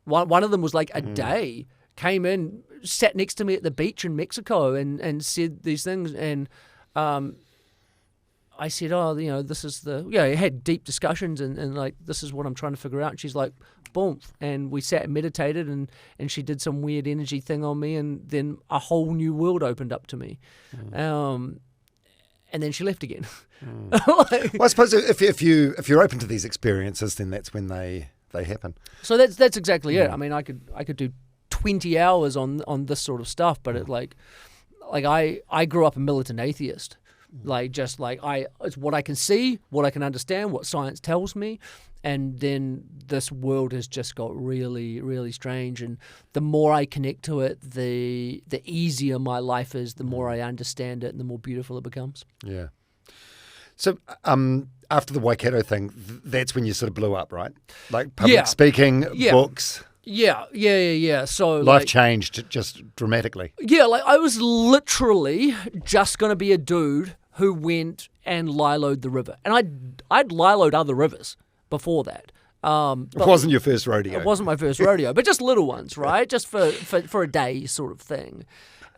One of them was like a day, came in, sat next to me at the beach in Mexico, and said these things, and I said, oh, this is I had deep discussions, and like, this is what I'm trying to figure out. And she's like, boom. And we sat and meditated, and she did some weird energy thing on me, and then a whole new world opened up to me. And then she left again. Well, I suppose if you're open to these experiences, then that's when they happen. So that's exactly it. I mean, I could do 20 hours on this sort of stuff, but it like I grew up a militant atheist. It's what I can see, what I can understand, what science tells me, and then this world has just got really, really strange. And the more I connect to it, the easier my life is, the more I understand it, and the more beautiful it becomes. Yeah. So after the Waikato thing, that's when you sort of blew up, right? Like public speaking, books. Yeah. So life changed just dramatically. Yeah, like I was literally just going to be a dude who went and liloed the river. And I'd liloed other rivers before that. It wasn't your first rodeo. It wasn't my first rodeo, but just little ones, right? Just for a day sort of thing.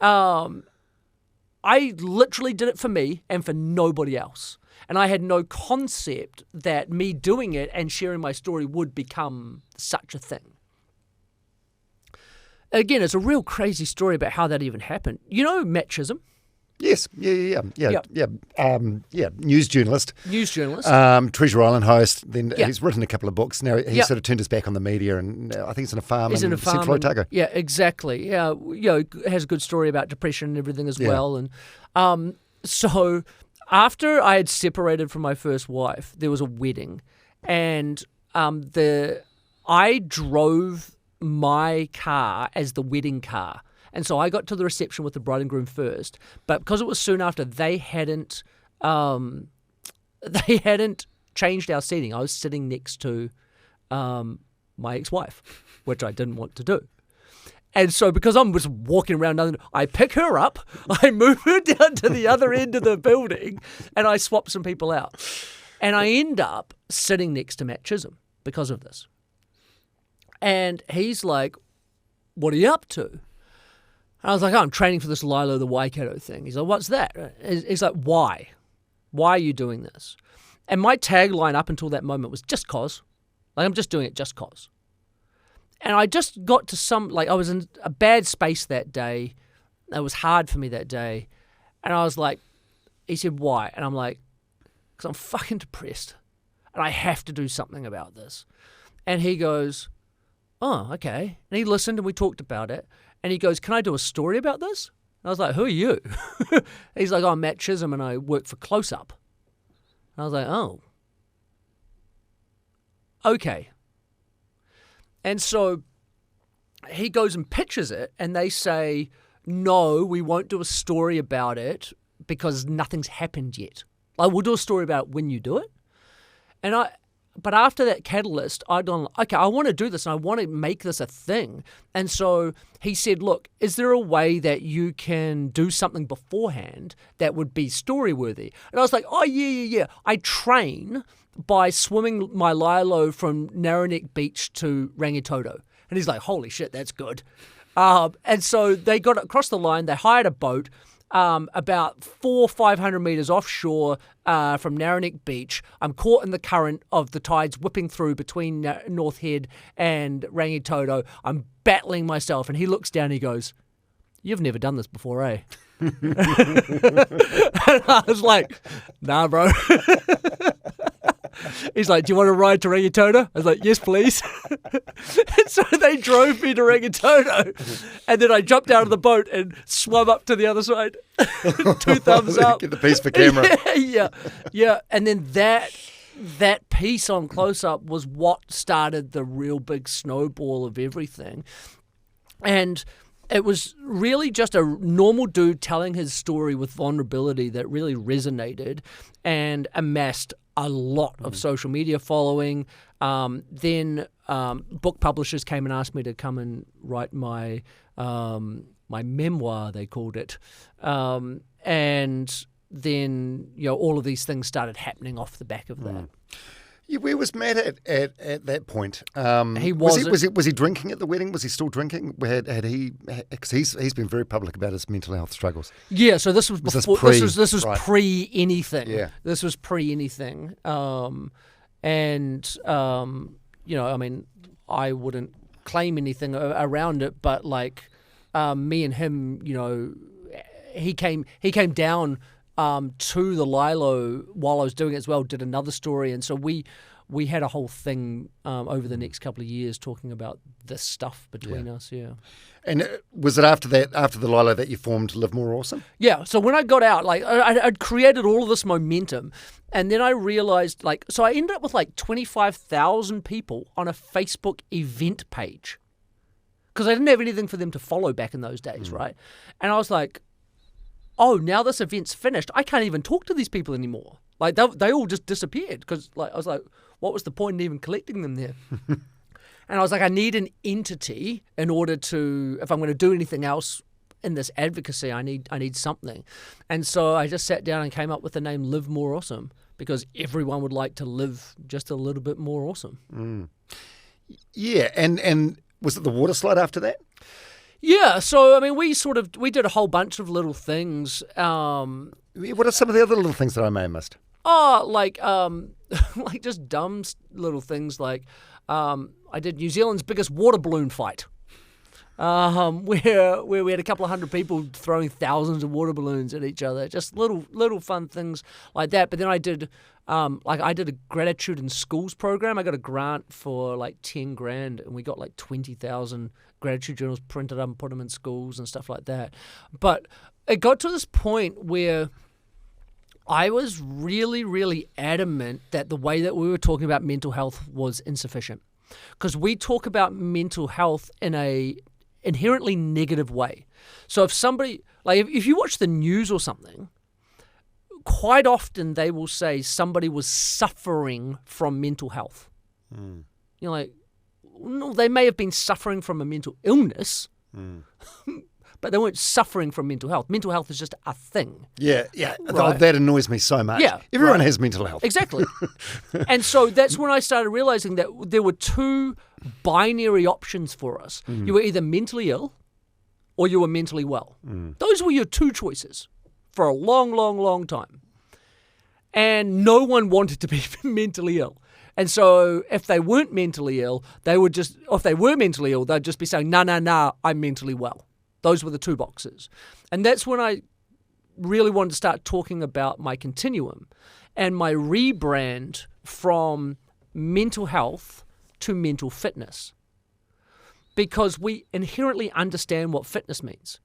I literally did it for me and for nobody else. And I had no concept that me doing it and sharing my story would become such a thing. Again, it's a real crazy story about how that even happened. You know Matt Chisholm? Yes, yeah. News journalist. Treasure Island host. Then he's written a couple of books. Now he's sort of turned his back on the media, and I think he's in a farm in Central Otago. Yeah, exactly. Yeah, has a good story about depression and everything as well. And so after I had separated from my first wife, there was a wedding, and I drove my car as the wedding car. And so I got to the reception with the bride and groom first, but because it was soon after, they hadn't changed our seating. I was sitting next to my ex-wife, which I didn't want to do. And so because I'm just walking around, I pick her up, I move her down to the other end of the building, and I swap some people out. And I end up sitting next to Matt Chisholm because of this. And he's like, what are you up to? And I was like, I'm training for this Lilo the Waikato thing. He's like, what's that? He's like, why? Why are you doing this? And my tagline up until that moment was just cause. Like, I'm just doing it just cause. And I just got to I was in a bad space that day. It was hard for me that day. And I was like, he said, why? And I'm like, because I'm fucking depressed. And I have to do something about this. And he goes, oh, okay. And he listened and we talked about it. And he goes, can I do a story about this? And I was like, who are you? He's like, I'm Matt Chisholm and I work for Close Up. And I was like, oh. Okay. And so he goes and pitches it and they say, no, we won't do a story about it because nothing's happened yet. Like, we'll do a story about when you do it. But after that catalyst, I'd gone, okay, I want to do this and I want to make this a thing. And so he said, look, is there a way that you can do something beforehand that would be story-worthy? And I was like, oh, yeah. I train by swimming my Lilo from Narrowneck Beach to Rangitoto. And he's like, holy shit, that's good. And so they got across the line, they hired a boat, about 500 meters offshore from Narrowneck Beach. I'm caught in the current of the tides whipping through between North Head and Rangitoto. I'm battling myself, and he looks down and he goes, you've never done this before, eh? And I was like, nah, bro. He's like, do you want to ride to Rangitoto? I was like, yes, please. And so they drove me to Rangitoto. And then I jumped out of the boat and swam up to the other side. 2 thumbs up. Get the piece for camera. Yeah. And then that piece on Close-Up was what started the real big snowball of everything. And it was really just a normal dude telling his story with vulnerability that really resonated and amassed a lot of social media following. Then book publishers came and asked me to come and write my memoir, they called it. And then all of these things started happening off the back of that. Yeah, where was Matt at that point? He was he drinking at the wedding? Was he still drinking? Had he? Because he's been very public about his mental health struggles. Yeah, so this was before. This was right. pre anything. Yeah, this was pre anything. I mean, I wouldn't claim anything around it, but like me and him, he came down to the Lilo while I was doing it as well, did another story. And so we had a whole thing over the next couple of years talking about this stuff between us, yeah. And was it after the Lilo that you formed Live More Awesome? Yeah, so when I got out, like I'd created all of this momentum, and then I realized, so I ended up with 25,000 people on a Facebook event page because I didn't have anything for them to follow back in those days, right? And I was like, oh, now this event's finished, I can't even talk to these people anymore. Like, they all just disappeared because, I was like, what was the point in even collecting them there? And I was like, I need an entity in order to, if I'm going to do anything else in this advocacy, I need something. And so I just sat down and came up with the name Live More Awesome because everyone would like to live just a little bit more awesome. Yeah, and was it the waterslide after that? Yeah, so I mean, we did a whole bunch of little things. What are some of the other little things that I may have missed? Oh, like just dumb little things. Like I did New Zealand's biggest water balloon fight, where we had a couple of hundred people throwing thousands of water balloons at each other. Just little fun things like that. But then I did I did a gratitude in schools program. I got a grant for $10,000, and we got 20,000 gratitude journals printed up and put them in schools and stuff like that. But it got to this point where I was really, really adamant that the way that we were talking about mental health was insufficient. Because we talk about mental health in a inherently negative way. So if somebody, if you watch the news or something, quite often they will say somebody was suffering from mental health. You're like, no, they may have been suffering from a mental illness, but they weren't suffering from mental health. Mental health is just a thing. Yeah. Right. That annoys me so much. Yeah, everyone has mental health. Exactly. And so that's when I started realizing that there were two binary options for us. You were either mentally ill or you were mentally well. Those were your two choices for a long, long, long time. And no one wanted to be mentally ill. And so if they weren't mentally ill, if they were mentally ill, they'd just be saying, nah, I'm mentally well. Those were the two boxes. And that's when I really wanted to start talking about my Continuum and my rebrand from mental health to mental fitness. Because we inherently understand what fitness means.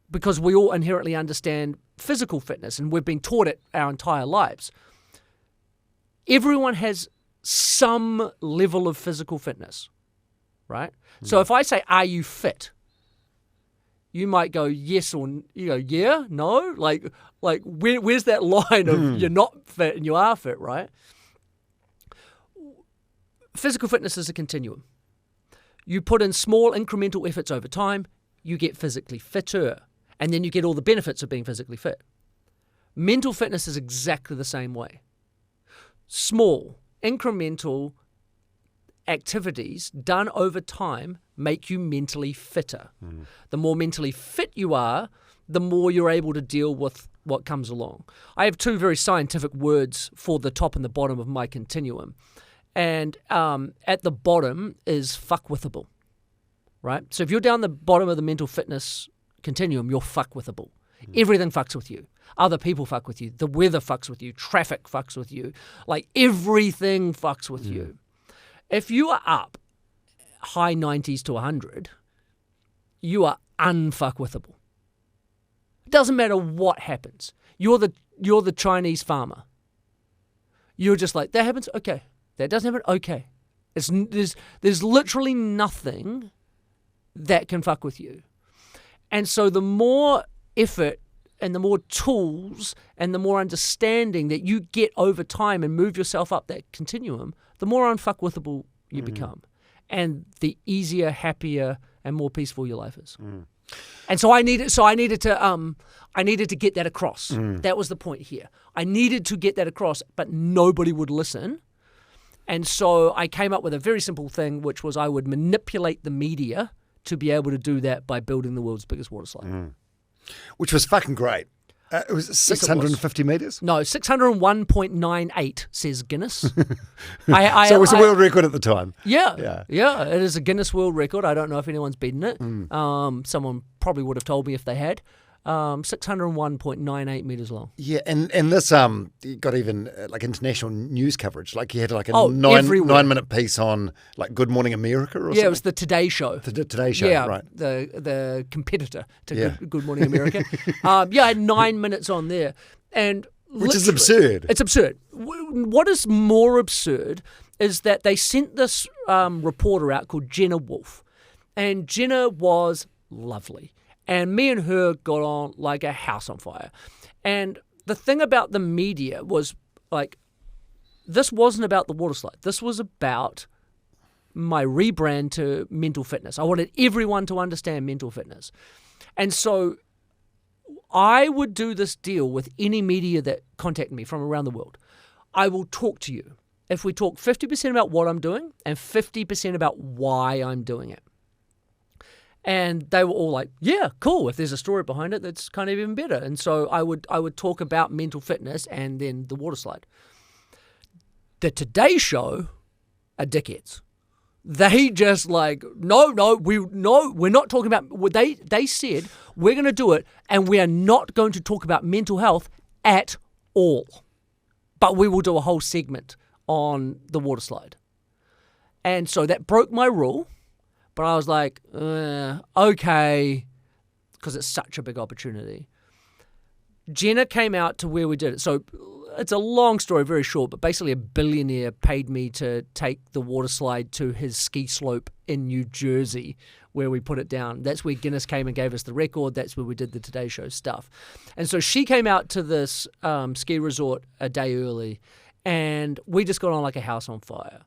Because we all inherently understand physical fitness, and we've been taught it our entire lives. Everyone has some level of physical fitness, right? So if I say, are you fit? you might go yes or you go yeah, no, like where's that line of you're not fit and you are fit, right? Physical fitness is a continuum. You put in small incremental efforts over time, you get physically fitter, and then you get all the benefits of being physically fit. Mental fitness is exactly the same way. Small, incremental activities done over time make you mentally fitter. The more mentally fit you are, the more you're able to deal with what comes along. I have two very scientific words for the top and the bottom of my continuum. And at the bottom is fuckwithable, right? So if you're down the bottom of the mental fitness continuum, you're fuckwithable. Everything fucks with you. Other people fuck with you. The weather fucks with you. Traffic fucks with you. Like everything fucks with you. If you are up high 90s to 100, you are unfuckwithable. It doesn't matter what happens. You're the Chinese farmer. You're just like, that happens? Okay. That doesn't happen? Okay. There's literally nothing that can fuck with you. And so the more effort and the more tools and the more understanding that you get over time and move yourself up that continuum, the more unfuckwithable you become. And the easier, happier, and more peaceful your life is. And so I needed to get that across. That was the point here. I needed to get that across, but nobody would listen. And so I came up with a very simple thing, which was I would manipulate the media to be able to do that by building the world's biggest water slide. Which was fucking great. It was 650 metres? No, 601.98 says Guinness. So it was a world record at the time. Yeah, it is a Guinness World Record. I don't know if anyone's beaten it. Someone probably would have told me if they had. 601.98 metres long. Yeah, and this got even like international news coverage. Like you had like a 9-minute piece on like Good Morning America or something. Yeah, it was the Today Show. The Today Show, right. The competitor to Good Morning America. I had 9 minutes on there. Which is absurd. It's absurd. What is more absurd is that they sent this reporter out called Jenna Wolfe. And Jenna was lovely. And me and her got on like a house on fire. And the thing about the media was like, this wasn't about the water slide. This was about my rebrand to mental fitness. I wanted everyone to understand mental fitness. And so I would do this deal with any media that contacted me from around the world. I will talk to you. If we talk 50% about what I'm doing and 50% about why I'm doing it. And they were all like, yeah, cool. If there's a story behind it, that's kind of even better. And so I would talk about mental fitness and then the water slide. The Today Show are dickheads. They just like, no, we're not talking about, they said, we're going to do it and we are not going to talk about mental health at all. But we will do a whole segment on the water slide. And so that broke my rule. But I was like, okay, because it's such a big opportunity. Jenna came out to where we did it. So it's a long story, very short, but basically a billionaire paid me to take the water slide to his ski slope in New Jersey where we put it down. That's where Guinness came and gave us the record. That's where we did the Today Show stuff. And so she came out to this ski resort a day early, and we just got on like a house on fire.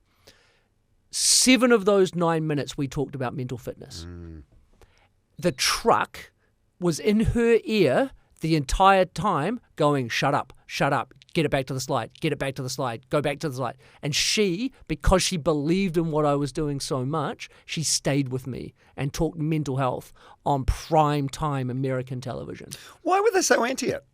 7 of those 9 minutes we talked about mental fitness. The truck was in her ear the entire time going, shut up, get it back to the slide, go back to the slide. And she, because she believed in what I was doing so much, she stayed with me and talked mental health on prime time American television. Why were they so anti it?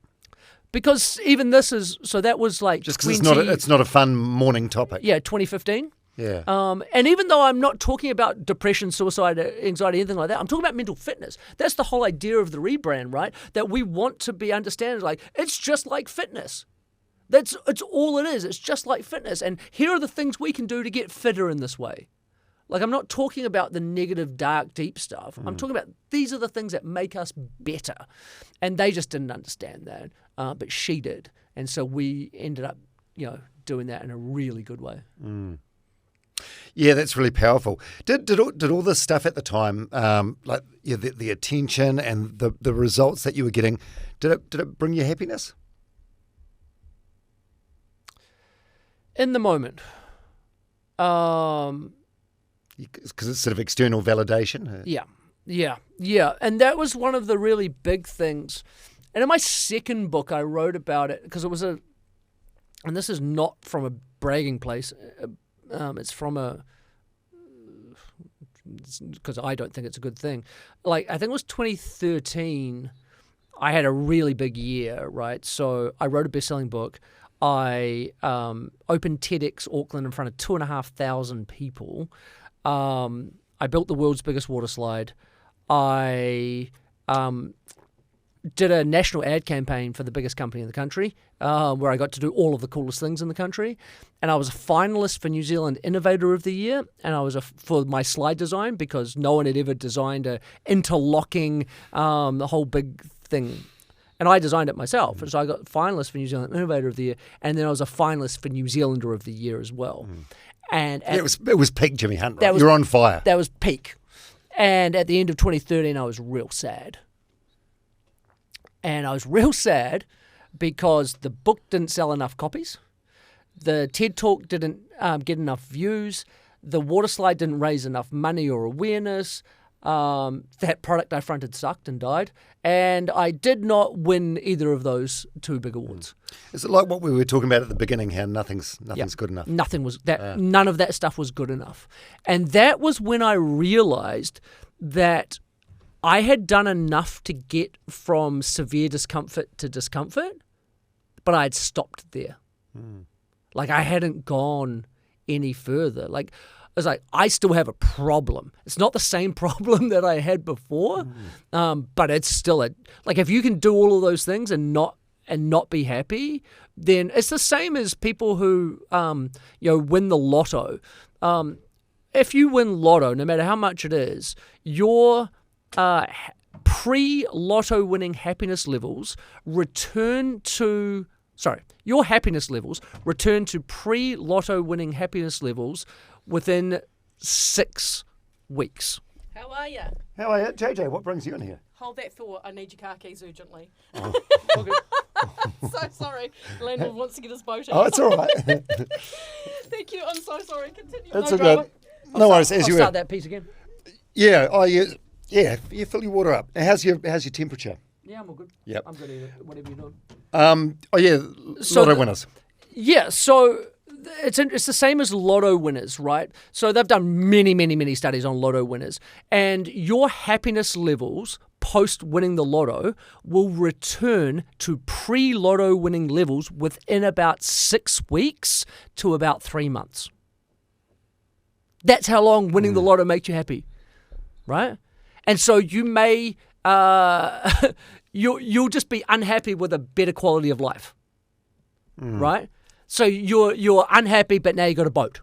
Because even this is, so that was like just because it's not a fun morning topic. Yeah, 2015. Yeah. And even though I'm not talking about depression, suicide, anxiety, anything like that, I'm talking about mental fitness. That's the whole idea of the rebrand, right? That we want to be understanding, like, it's just like fitness. It's all it is. It's just like fitness. And here are the things we can do to get fitter in this way. Like, I'm not talking about the negative, dark, deep stuff. I'm talking about these are the things that make us better. And they just didn't understand that. But she did. And so we ended up, doing that in a really good way. Yeah, that's really powerful. Did all this stuff at the time, the attention and the results that you were getting, did it bring you happiness? In the moment. Because it's sort of external validation. Yeah. And that was one of the really big things. And in my second book, I wrote about it because it was and this is not from a bragging place. It's from because I don't think it's a good thing. Like, I think it was 2013, I had a really big year, right? So I wrote a best-selling book. I opened TEDx Auckland in front of 2,500 people. I built the world's biggest waterslide. I did a national ad campaign for the biggest company in the country, where I got to do all of the coolest things in the country. And I was a finalist for New Zealand Innovator of the Year, and I was for my slide design, because no one had ever designed a interlocking, the whole big thing. And I designed it myself. So I got finalist for New Zealand Innovator of the Year, and then I was a finalist for New Zealander of the Year as well. And it was peak Jimi Hunt, right? You're on fire. That was peak. And at the end of 2013, I was real sad. And I was real sad because the book didn't sell enough copies. The TED Talk didn't get enough views. The waterslide didn't raise enough money or awareness. That product I fronted sucked and died. And I did not win either of those two big awards. Is it like what we were talking about at the beginning, how nothing's good enough? None of that stuff was good enough. And that was when I realized that I had done enough to get from severe discomfort to discomfort, but I had stopped there. Like, I hadn't gone any further. Like, I was like, I still have a problem. It's not the same problem that I had before, but it's still like, if you can do all of those things and not be happy, then it's the same as people who win the lotto. If you win lotto, no matter how much it is, your pre-lotto winning happiness levels return to pre-lotto winning happiness levels within 6 weeks. How are you? How are you? JJ, what brings you in here? Hold that thought. I need your car keys urgently. Oh. Okay. So sorry. Landlord wants to get his boat out. Oh, it's all right. Thank you. I'm so sorry. Continue. It's no all drama. good. No worries. I'll start that piece again. Yeah. Oh, yeah. Yeah. You fill your water up. How's your temperature? Yeah, I'm all good. Yep. I'm good either, whatever you're doing. Oh, yeah. Lotto winners. Yeah. So it's the same as lotto winners, right? So they've done many, many, many studies on lotto winners, and your happiness levels post winning the lotto will return to pre-lotto winning levels within about 6 weeks to about 3 months. That's how long winning the lotto makes you happy, right? And so you may you'll just be unhappy with a better quality of life, right? So you're unhappy, but now you got a boat,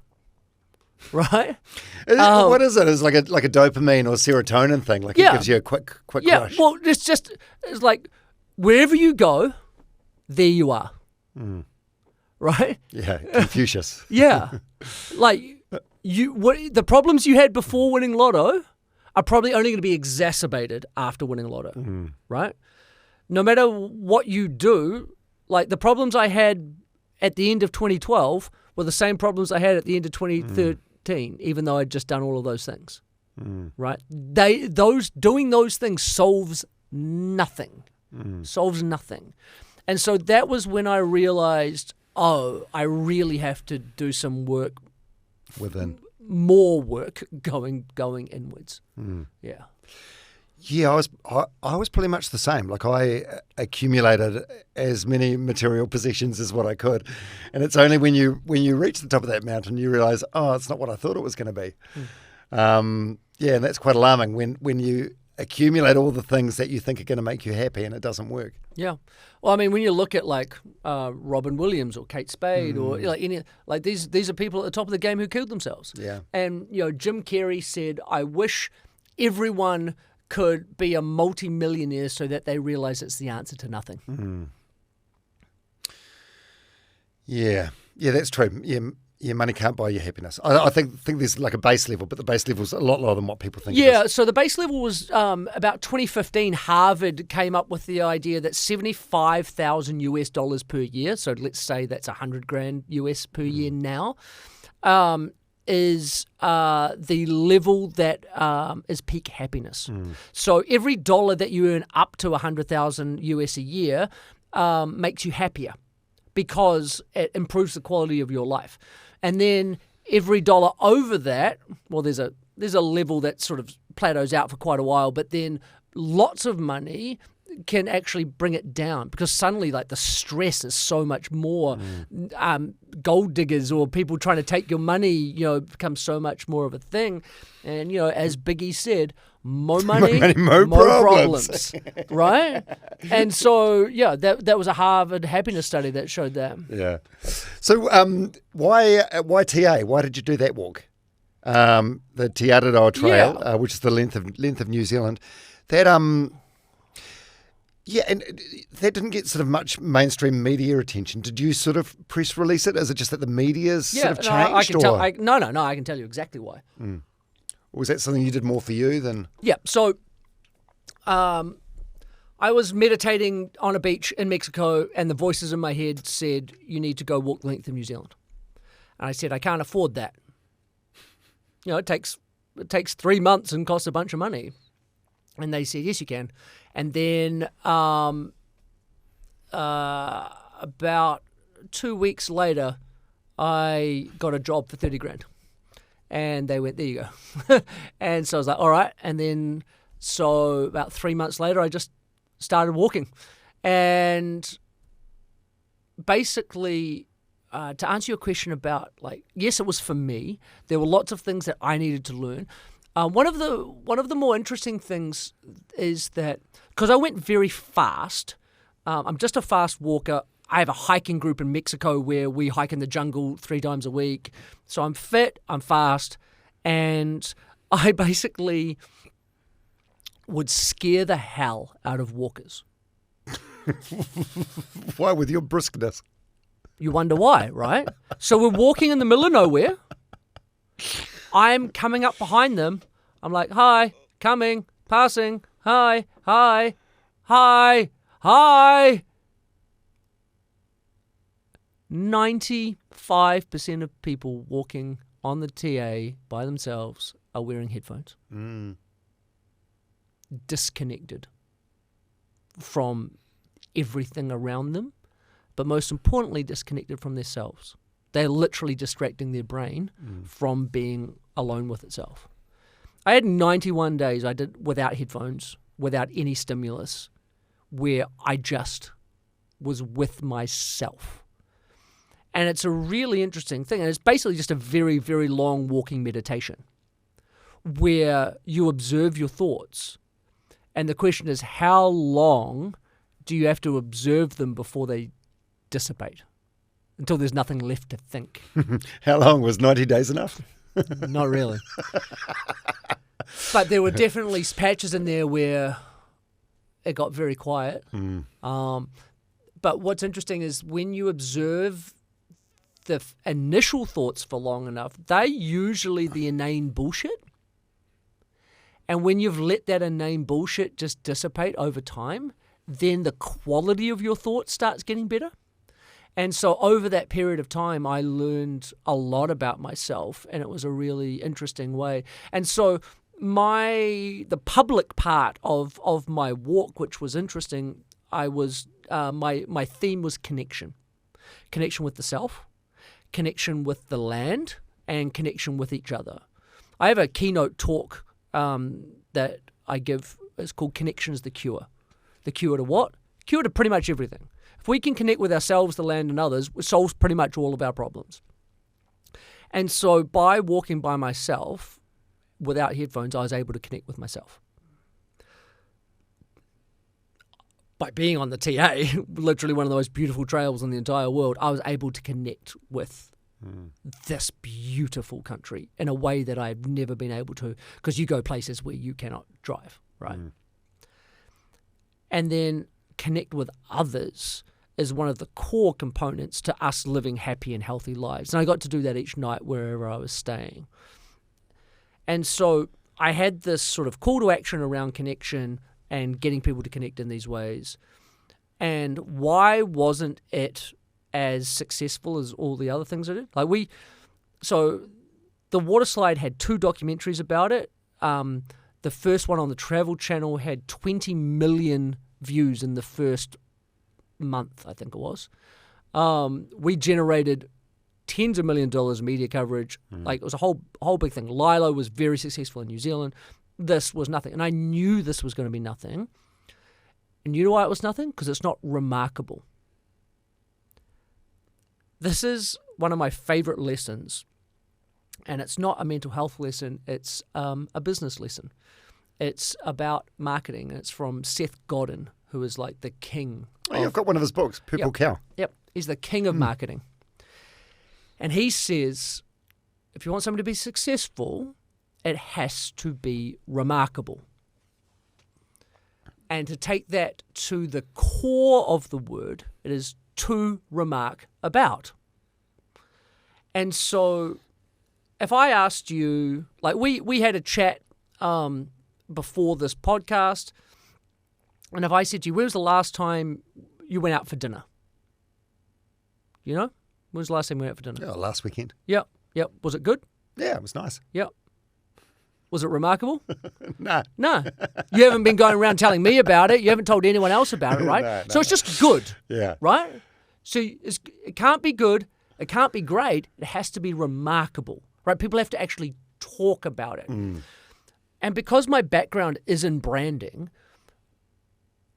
right? What is it? It's like a dopamine or serotonin thing. Like, it gives you a quick rush. Well, it's like wherever you go, there you are, right? Yeah, Confucius. Yeah, like the problems you had before winning lotto are probably only going to be exacerbated after winning lotto, right? No matter what you do, like the problems I had at the end of 2012 were the same problems I had at the end of 2013, even though I'd just done all of those things, right? Doing those things solves nothing, solves nothing. And so that was when I realized, I really have to do some work within. More work going inwards. Yeah. Yeah, I was pretty much the same. Like, I accumulated as many material possessions as what I could, and it's only when you reach the top of that mountain you realize, it's not what I thought it was going to be. And that's quite alarming when you accumulate all the things that you think are going to make you happy and it doesn't work. Yeah. Well, I mean, when you look at like Robin Williams or Kate Spade or these are people at the top of the game who killed themselves. Yeah. And Jim Carrey said, "I wish everyone could be a multi-millionaire so that they realize it's the answer to nothing." Yeah, that's true. Yeah, Yeah, money can't buy you happiness. I think there's like a base level, but the base level's a lot lower than what people think. Yeah, it is. so the base level was about 2015. Harvard came up with the idea that $75,000 per year. So let's say that's $100,000 US per year now. Is the level that is peak happiness. So every dollar that you earn up to $100,000 US a year makes you happier because it improves the quality of your life. And then every dollar over that, well, there's a level that sort of plateaus out for quite a while, but then lots of money can actually bring it down because suddenly like the stress is so much more. Gold diggers or people trying to take your money, becomes so much more of a thing. And, as Biggie said, more money, more problems. Right? And so, that was a Harvard happiness study that showed that. Yeah. So why TA? Why did you do that walk? The Te Araroa Trail, which is the length of New Zealand. That Yeah, and that didn't get sort of much mainstream media attention. Did you sort of press release it? Is it just that the media's sort of changed? I can tell you exactly why. Or was that something you did more for you than... Yeah, so I was meditating on a beach in Mexico and the voices in my head said, you need to go walk the length of New Zealand. And I said, I can't afford that. It takes 3 months and costs a bunch of money. And they said, yes, you can. And then about 2 weeks later, I got a job for $30,000. And they went, there you go. And so I was like, all right. And then so about 3 months later, I just started walking. And basically, to answer your question about, yes, it was for me. There were lots of things that I needed to learn. One of the more interesting things is that because I went very fast, I'm just a fast walker. I have a hiking group in Mexico where we hike in the jungle 3 times a week. So I'm fit, I'm fast, and I basically would scare the hell out of walkers. Why, with your briskness? You wonder why, right? So we're walking in the middle of nowhere. I'm coming up behind them. I'm like, hi, coming, passing, hi, hi, hi, hi. 95% of people walking on the TA by themselves are wearing headphones. Disconnected from everything around them, but most importantly, disconnected from themselves. They're literally distracting their brain from being alone with itself. I had 91 days I did without headphones, without any stimulus, where I just was with myself. And it's a really interesting thing. And it's basically just a very, very long walking meditation where you observe your thoughts. And the question is, how long do you have to observe them before they dissipate? Until there's nothing left to think. How long? Was 90 days enough? Not really. But there were definitely patches in there where it got very quiet. But what's interesting is when you observe the initial thoughts for long enough, they're usually the inane bullshit. And when you've let that inane bullshit just dissipate over time, then the quality of your thoughts starts getting better. And so over that period of time, I learned a lot about myself, and it was a really interesting way. And so the public part of my walk, which was interesting, my theme was connection with the self, connection with the land, and connection with each other. I have a keynote talk that I give. It's called "Connection is the Cure." The cure to what? Cure to pretty much everything. If we can connect with ourselves, the land, and others, it solves pretty much all of our problems. And so by walking by myself, without headphones, I was able to connect with myself. By being on the TA, literally one of the most beautiful trails in the entire world, I was able to connect with this beautiful country in a way that I've never been able to, because you go places where you cannot drive, right? And then connect with others is one of the core components to us living happy and healthy lives. And I got to do that each night wherever I was staying. And so I had this sort of call to action around connection and getting people to connect in these ways. And why wasn't it as successful as all the other things I did? So the waterslide had 2 documentaries about it. The first one on the Travel Channel had 20 million views in the first month, I think it was. We generated tens of $millions of media coverage. Like, it was a whole big thing. Lilo was very successful in New Zealand. This was nothing. And I knew this was going to be nothing. And you know why it was nothing? Because it's not remarkable. This is one of my favorite lessons. And it's not a mental health lesson. It's a business lesson. It's about marketing. It's from Seth Godin, who is like the king. I've got one of his books, Purple Cow. Yep. He's the king of marketing. And he says, if you want somebody to be successful, it has to be remarkable. And to take that to the core of the word, it is to remark about. And so if I asked you, like we had a chat before this podcast, and if I said to you, when was the last time you went out for dinner? You know? When was the last time you went out for dinner? Yeah, last weekend. Yep. Was it good? Yeah, it was nice. Yep. Was it remarkable? No. No. You haven't been going around telling me about it. You haven't told anyone else about it, right? No. So it's just good. Yeah. Right? So it can't be good. It can't be great. It has to be remarkable, right? People have to actually talk about it. And because my background is in branding,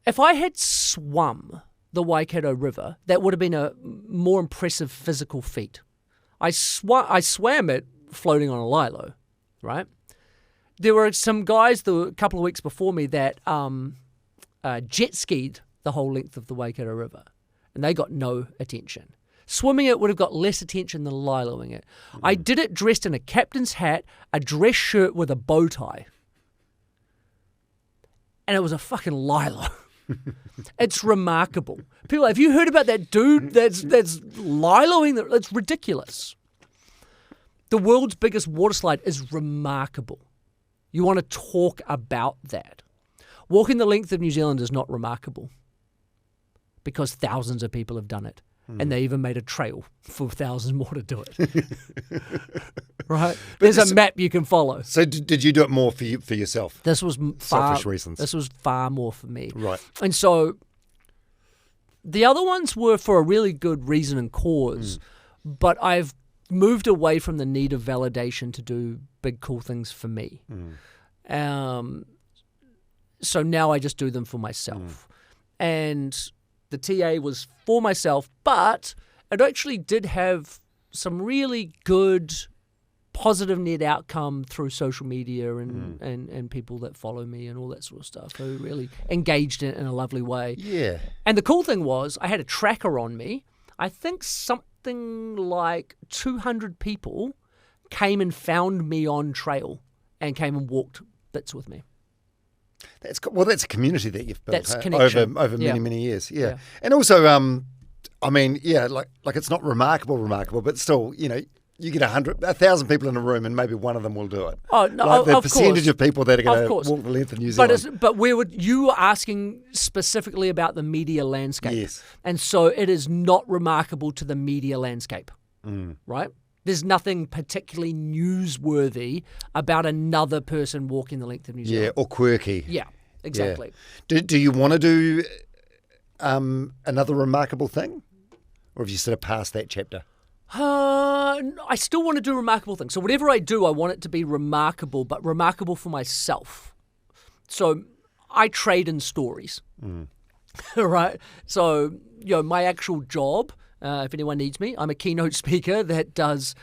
if I had swum the Waikato River, that would have been a more impressive physical feat. I swam it floating on a Lilo, right? There were some guys a couple of weeks before me that jet skied the whole length of the Waikato River, and they got no attention. Swimming it would have got less attention than Liloing it. I did it dressed in a captain's hat, a dress shirt with a bow tie. And it was a fucking Lilo. It's remarkable. People, have you heard about that dude that's Liloing? It's ridiculous. The world's biggest waterslide is remarkable. You want to talk about that. Walking the length of New Zealand is not remarkable because thousands of people have done it. And they even made a trail for thousands more to do it. Right? There's a map you can follow. So did you do it more for yourself? This was selfish reasons. This was far more for me. Right. And so the other ones were for a really good reason and cause, but I've moved away from the need of validation to do big, cool things for me. So now I just do them for myself. And the TA was for myself, but it actually did have some really good positive net outcome through social media and people that follow me and all that sort of stuff who really engaged in a lovely way. Yeah. And the cool thing was I had a tracker on me. I think something like 200 people came and found me on trail and came and walked bits with me. That's a community that you've built That's connection. over many years. Yeah. And also, I mean, yeah, like it's not remarkable, but still, you know, you get 1,000 people in a room and maybe one of them will do it. Oh no, like the of percentage course. of people that are going to course. walk the length of New Zealand. But you were asking specifically about the media landscape. Yes. And so it is not remarkable to the media landscape, right? There's nothing particularly newsworthy about another person walking the length of New Zealand. Yeah, or quirky. Yeah, exactly. Yeah. Do you want to do another remarkable thing? Or have you sort of passed that chapter? I still want to do remarkable things. So whatever I do, I want it to be remarkable, but remarkable for myself. So I trade in stories, right? So, you know, my actual job, if anyone needs me, I'm a keynote speaker that does,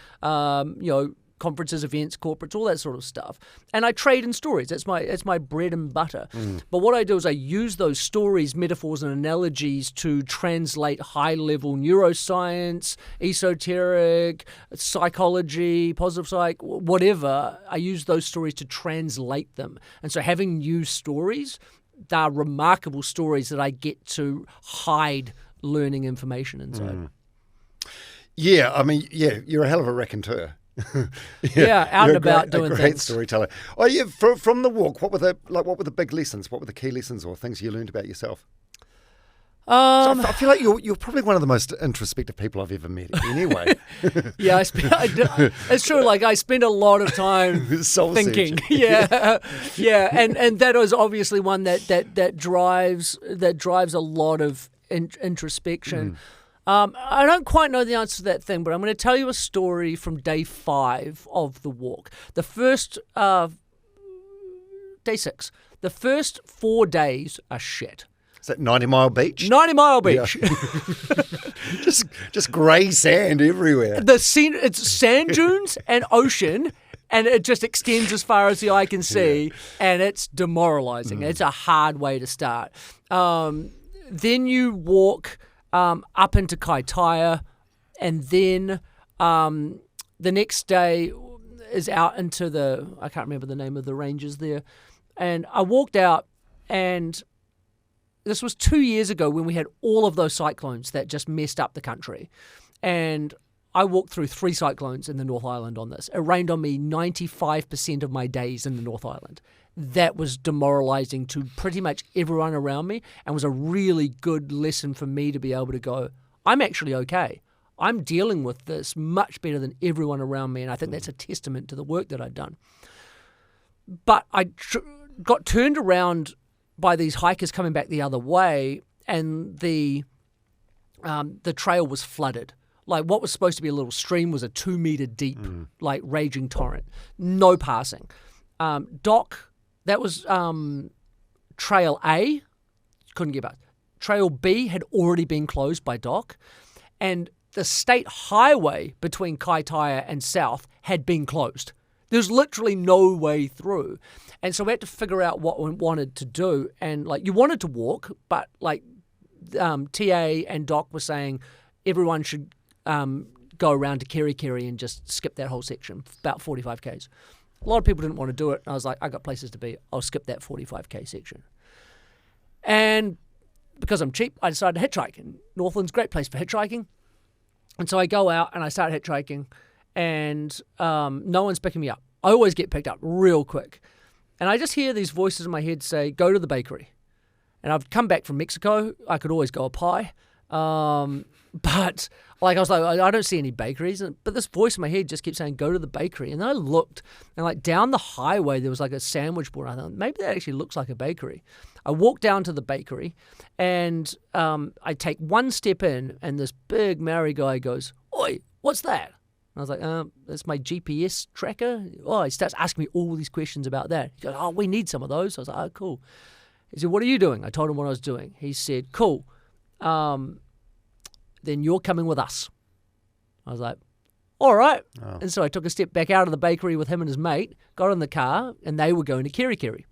conferences, events, corporates, all that sort of stuff. And I trade in stories. It's my bread and butter. But what I do is I use those stories, metaphors, and analogies to translate high-level neuroscience, esoteric, psychology, positive psych, whatever. I use those stories to translate them. And so having new stories, they're remarkable stories that I get to hide learning information inside. Yeah, I mean, you're a hell of a raconteur. Yeah, out you're and about a doing great things. storyteller. Oh yeah, from the walk, what were the big lessons? What were the key lessons or things you learned about yourself? So I feel like you're probably one of the most introspective people I've ever met. Anyway, Yeah, it's true. Like I spend a lot of time Soul thinking. searching. Yeah, and that was obviously one that drives a lot of introspection. I don't quite know the answer to that thing, but I'm going to tell you a story from day 5 of the walk. The first day 6. The first 4 days are shit. Is that 90 Mile Beach? 90 Mile Beach. Yeah. just grey sand everywhere. It's sand dunes and ocean, and it just extends as far as the eye can see, and it's demoralizing. It's a hard way to start. Then you walk up into Kaitaia, and then the next day is out into I can't remember the name of the ranges there, and I walked out, and this was 2 years ago when we had all of those cyclones that just messed up the country. And I walked through 3 cyclones in the North Island on this. It rained on me 95% of my days in the North Island. That was demoralizing to pretty much everyone around me and was a really good lesson for me to be able to go, I'm actually okay. I'm dealing with this much better than everyone around me, and I think that's a testament to the work that I've done. But I got turned around by these hikers coming back the other way, and the trail was flooded. Like what was supposed to be a little stream was a 2 meter deep, like raging torrent. No passing. Dock, that was Trail A, couldn't get past. Trail B had already been closed by Dock, and the state highway between Kaitaia and South had been closed. There's literally no way through. And so we had to figure out what we wanted to do. And like you wanted to walk, but like TA and Doc were saying everyone should go around to Kerikeri and just skip that whole section, about 45 Ks. A lot of people didn't want to do it. I was like, I got places to be. I'll skip that 45K section. And because I'm cheap, I decided to hitchhike. And Northland's a great place for hitchhiking. And so I go out and I start hitchhiking, and no one's picking me up. I always get picked up real quick. And I just hear these voices in my head say, go to the bakery. And I've come back from Mexico. I could always go a pie. But like I was like, I don't see any bakeries. But this voice in my head just keeps saying, go to the bakery. And then I looked, and like down the highway, there was like a sandwich board. I thought, maybe that actually looks like a bakery. I walk down to the bakery, and I take one step in, and this big Maori guy goes, oi, what's that? And I was like, that's my GPS tracker. Oh, he starts asking me all these questions about that. He goes, oh, we need some of those. I was like, oh, cool. He said, what are you doing? I told him what I was doing. He said, cool. Then you're coming with us. I was like, all right. Oh. And so I took a step back out of the bakery with him and his mate, got in the car, and they were going to Kerikeri.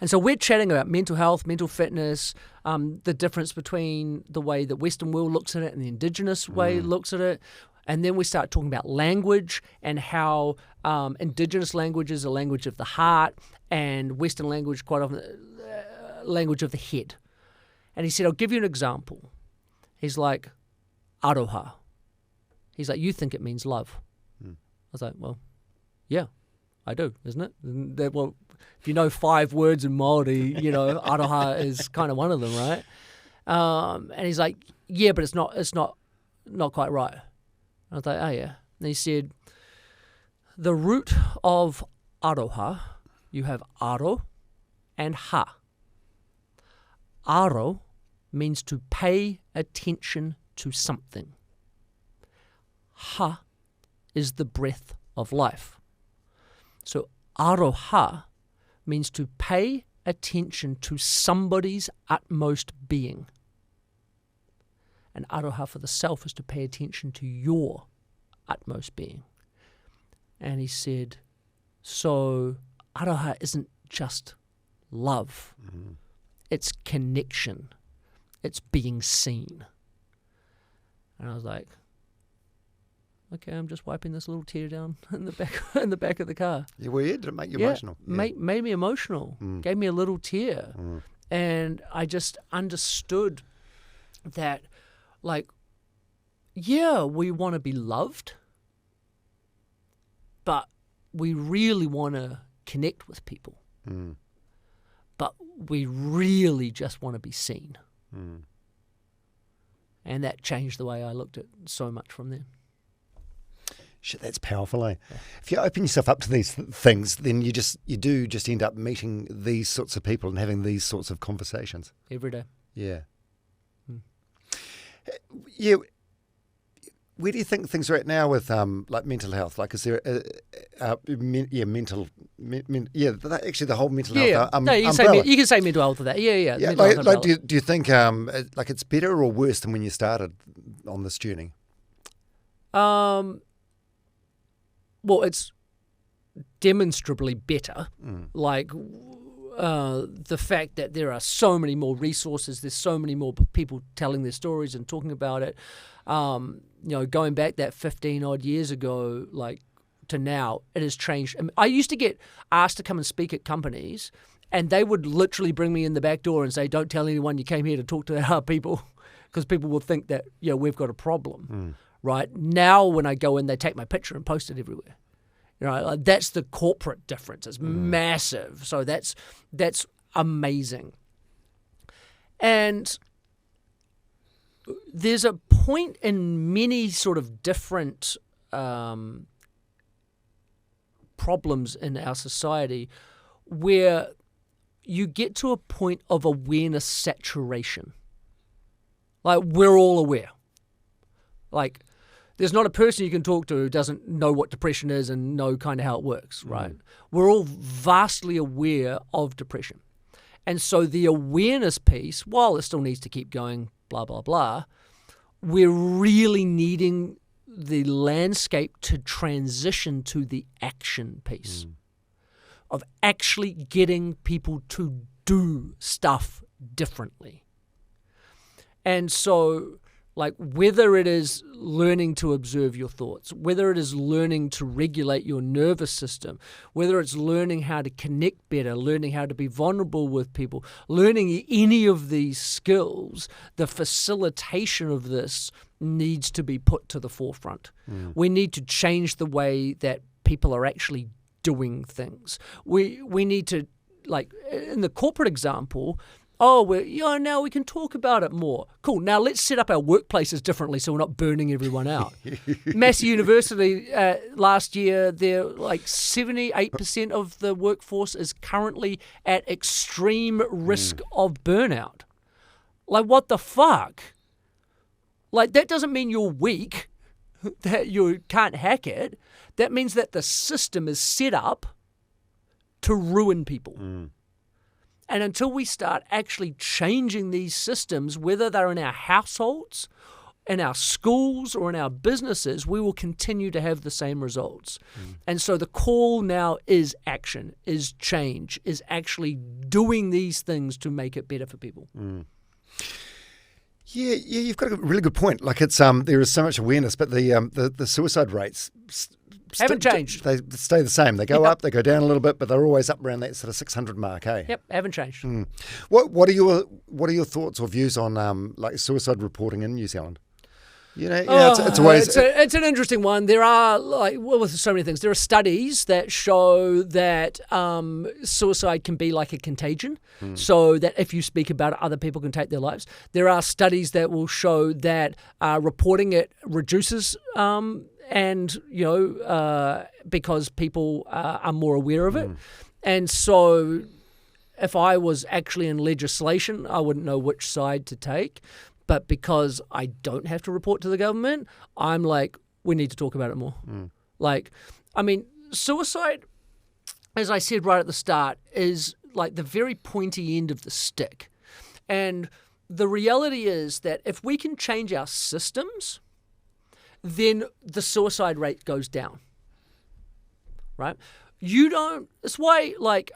And so we're chatting about mental health, mental fitness, the difference between the way the Western world looks at it and the Indigenous way looks at it. And then we start talking about language and how Indigenous language is a language of the heart and Western language quite often language of the head. And he said, I'll give you an example. He's like, Aroha. He's like, you think it means love. I was like, well, yeah, I do, isn't it? Well, if you know 5 words in Māori, you know, Aroha is kind of one of them, right? And he's like, yeah, but it's not quite right. I was like, oh yeah. And he said, the root of Aroha, you have aro and ha. Aro means to pay attention to something. Ha is the breath of life. So aroha means to pay attention to somebody's utmost being. And aroha for the self is to pay attention to your utmost being. And he said, so aroha isn't just love. It's connection. It's being seen. And I was like, okay, I'm just wiping this little tear down in the back of the car. Yeah, well, yeah, did it make you emotional? Made me emotional. Gave me a little tear. And I just understood that, like, yeah, we want to be loved, but we really want to connect with people. But we really just want to be seen. And that changed the way I looked at so much from there. Shit, that's powerful, eh? Yeah. If you open yourself up to these things, then you do end up meeting these sorts of people and having these sorts of conversations. Every day. Yeah. Yeah. Where do you think things are at now with like mental health? Like, is there actually the whole mental health no, you umbrella? You can say mental health with that. Yeah. Like do you think like it's better or worse than when you started on this journey? Well, it's demonstrably better. Like the fact that there are so many more resources, there's so many more people telling their stories and talking about it. Going back that 15 odd years ago, like to now, it has changed. I used to get asked to come and speak at companies, and they would literally bring me in the back door and say, "Don't tell anyone you came here to talk to our people," because people will think that we've got a problem. Right now, when I go in, they take my picture and post it everywhere. Like, that's the corporate difference. It's massive. So that's amazing. And there's a point in many sort of different problems in our society where you get to a point of awareness saturation. Like, we're all aware. Like, there's not a person you can talk to who doesn't know what depression is and know kind of how it works, right? We're all vastly aware of depression. And so the awareness piece, while it still needs to keep going, blah, blah, blah, we're really needing the landscape to transition to the action piece of actually getting people to do stuff differently. And so, like, whether it is learning to observe your thoughts, whether it is learning to regulate your nervous system, whether it's learning how to connect better, learning how to be vulnerable with people, learning any of these skills, the facilitation of this needs to be put to the forefront. We need to change the way that people are actually doing things. We need to, like, in the corporate example, now we can talk about it more. Cool. Now let's set up our workplaces differently so we're not burning everyone out. Massey University last year, they're like 78% of the workforce is currently at extreme risk of burnout. Like, what the fuck? Like, that doesn't mean you're weak, that you can't hack it. That means that the system is set up to ruin people. And until we start actually changing these systems, whether they're in our households, in our schools, or in our businesses, we will continue to have the same results. And so the call now is action, is change, is actually doing these things to make it better for people. Yeah, you've got a really good point. Like, it's there is so much awareness, but the suicide rates haven't changed. They stay the same. They go up, they go down a little bit, but they're always up around that sort of 600 mark, eh? Yep, haven't changed. What are your thoughts or views on like suicide reporting in New Zealand? It's an interesting one. There are so many things. There are studies that show that suicide can be like a contagion, so that if you speak about it, other people can take their lives. There are studies that will show that reporting it reduces, because people are more aware of it, and so if I was actually in legislation, I wouldn't know which side to take. But because I don't have to report to the government, I'm like, we need to talk about it more. Like, I mean, suicide, as I said right at the start, is like the very pointy end of the stick. And the reality is that if we can change our systems, then the suicide rate goes down, right? It's why, like,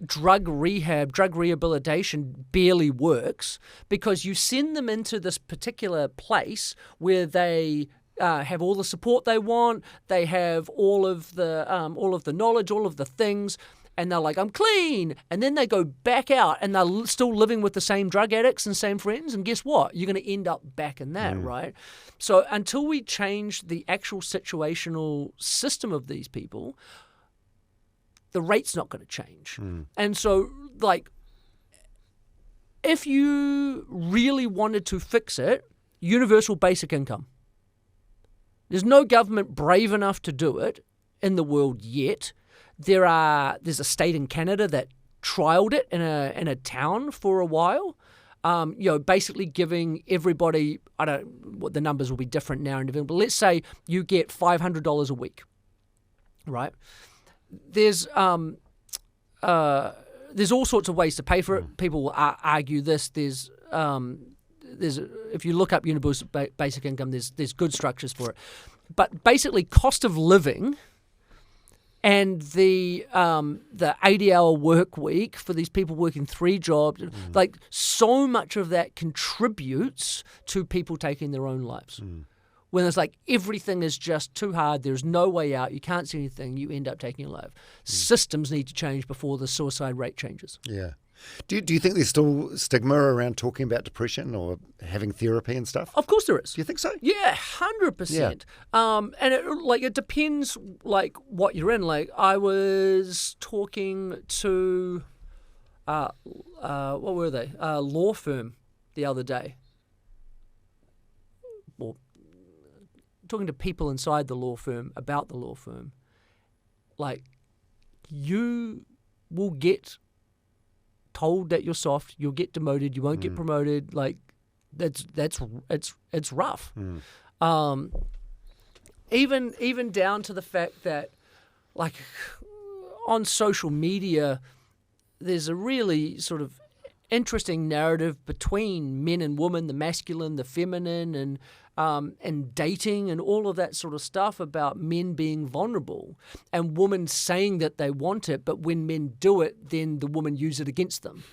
drug rehabilitation barely works, because you send them into this particular place where they have all the support they want, they have all of the knowledge, all of the things, and they're like, I'm clean. And then they go back out and they're still living with the same drug addicts and same friends. And guess what? You're going to end up back in that, right? So until we change the actual situational system of these people, the rate's not going to change. And so, like, if you really wanted to fix it, universal basic income. There's no government brave enough to do it in the world yet. There's a state in Canada that trialed it in a town for a while. Basically giving everybody, I don't what the numbers will be different now, but let's say you get $500 a week, right? There's all sorts of ways to pay for it. People will argue this. There's if you look up universal basic income, there's good structures for it. But basically, cost of living and the 80-hour work week for these people working 3 jobs, like so much of that contributes to people taking their own lives. When it's like everything is just too hard, there's no way out, you can't see anything, you end up taking your life. Systems need to change before the suicide rate changes. Yeah. Do you think there's still stigma around talking about depression or having therapy and stuff? Of course there is. Do you think so? Yeah, 100%. And it depends like what you're in. Like I was talking to what were they? A law firm the other day. Well, talking to people inside the law firm about the law firm. Like you will get told that you're soft, you'll get demoted, you won't get promoted. Like it's rough. Even down to the fact that like on social media there's a really sort of interesting narrative between men and women, the masculine, the feminine, and dating and all of that sort of stuff about men being vulnerable and women saying that they want it, but when men do it, then the woman use it against them,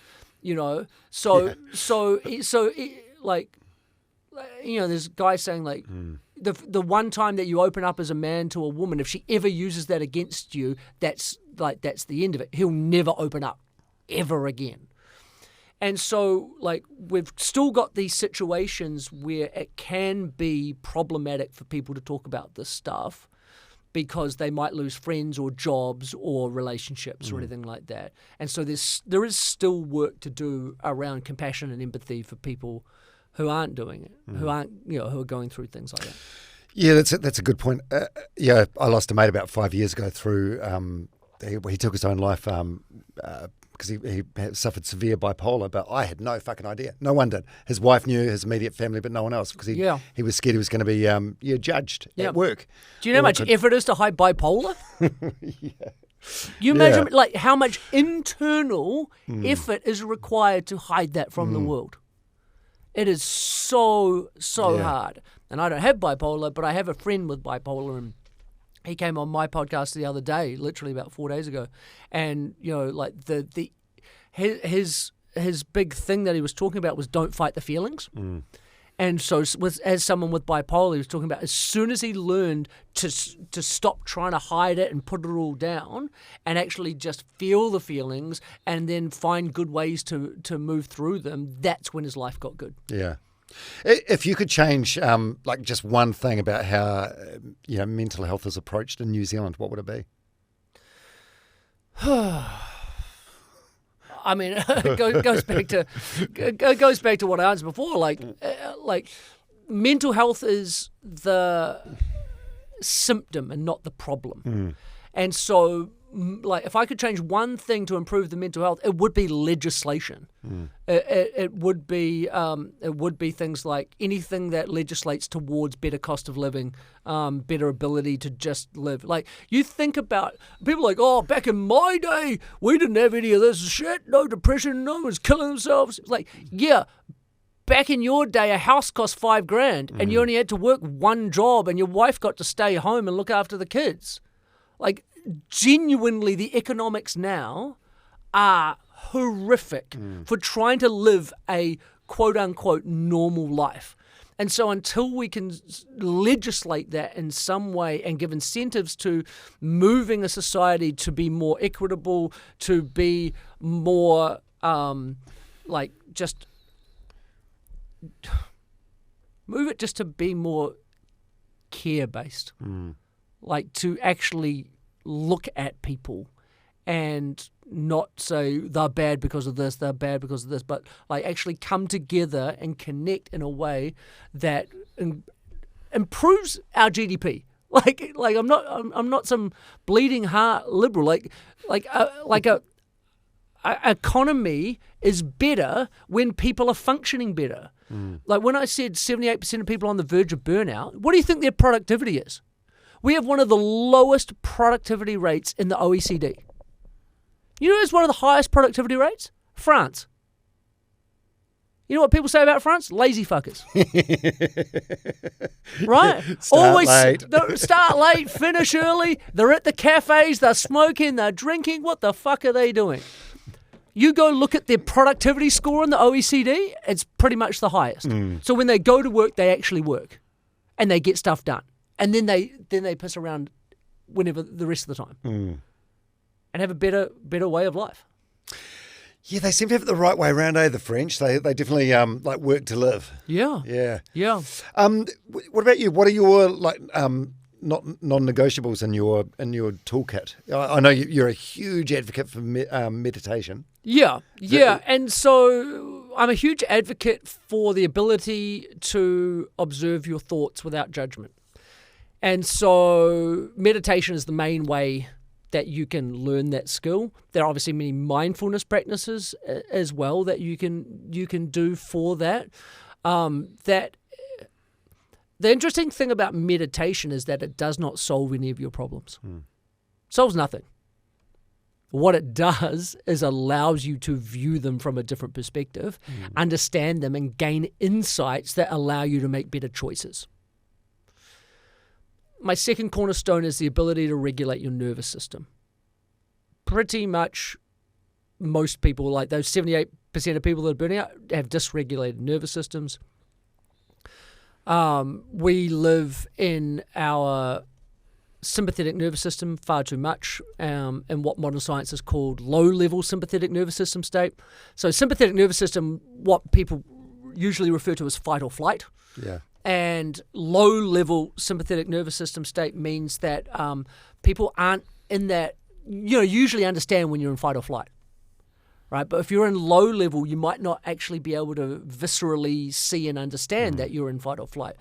you know. There's guys saying like the one time that you open up as a man to a woman, if she ever uses that against you, that's the end of it. He'll never open up ever again. And so, like, we've still got these situations where it can be problematic for people to talk about this stuff because they might lose friends or jobs or relationships or anything like that. And so there is still work to do around compassion and empathy for people who aren't doing it, who are going through things like that. Yeah, that's a good point. I lost a mate about 5 years ago through he took his own life because he suffered severe bipolar, but I had no fucking idea. No one did. His wife knew, his immediate family, but no one else because he was scared he was going to be judged at work. Do you know how much effort it is to hide bipolar? You imagine like how much internal effort is required to hide that from the world. It is so hard. And I don't have bipolar, but I have a friend with bipolar, and he came on my podcast the other day, literally about 4 days ago, and like his big thing that he was talking about was don't fight the feelings. And so, as someone with bipolar, he was talking about as soon as he learned to stop trying to hide it and put it all down, and actually just feel the feelings, and then find good ways to move through them, that's when his life got good. Yeah. If you could change like just one thing about how mental health is approached in New Zealand, what would it be? I mean, it goes back to what I answered before. Like mental health is the symptom and not the problem. And so, like, if I could change one thing to improve the mental health, it would be legislation. It would be things like anything that legislates towards better cost of living, better ability to just live. Like, you think about people like, oh, back in my day, we didn't have any of this shit. No depression. No one was killing themselves. It's like, yeah. Back in your day, a house cost $5,000, and you only had to work one job, and your wife got to stay home and look after the kids. Like, genuinely, the economics now are horrific for trying to live a quote-unquote normal life. And so until we can legislate that in some way and give incentives to moving a society to be more equitable, to be more just move it just to be more care-based, like to actually look at people and not say they're bad because of this, but like actually come together and connect in a way that improves our GDP. Like I'm not some bleeding heart liberal. Like a economy is better when people are functioning better. Like when I said 78% of people on the verge of burnout, what do you think their productivity is? We have one of the lowest productivity rates in the OECD. You know who's one of the highest productivity rates? France. You know what people say about France? Lazy fuckers. Right? Start late, finish early. They're at the cafes, they're smoking, they're drinking. What the fuck are they doing? You go look at their productivity score in the OECD, it's pretty much the highest. So when they go to work, they actually work and they get stuff done. And then they piss around whenever the rest of the time and have a better way of life. Yeah, they seem to have it the right way around, the French. They definitely like work to live. Yeah. Yeah. What about you? What are your not non-negotiables in your toolkit? I know you're a huge advocate for meditation. Yeah. And so I'm a huge advocate for the ability to observe your thoughts without judgment. And so meditation is the main way that you can learn that skill. There are obviously many mindfulness practices as well that you can do for that. The interesting thing about meditation is that it does not solve any of your problems. Solves nothing. What it does is allows you to view them from a different perspective, understand them, and gain insights that allow you to make better choices. My second cornerstone is the ability to regulate your nervous system. Pretty much most people, like those 78% of people that are burning out, have dysregulated nervous systems. We live in our sympathetic nervous system far too much, in what modern science is called low-level sympathetic nervous system state. So sympathetic nervous system, what people usually refer to as fight or flight. Yeah. And low-level sympathetic nervous system state means that people aren't in that, usually understand when you're in fight or flight, right? But if you're in low level, you might not actually be able to viscerally see and understand that you're in fight or flight.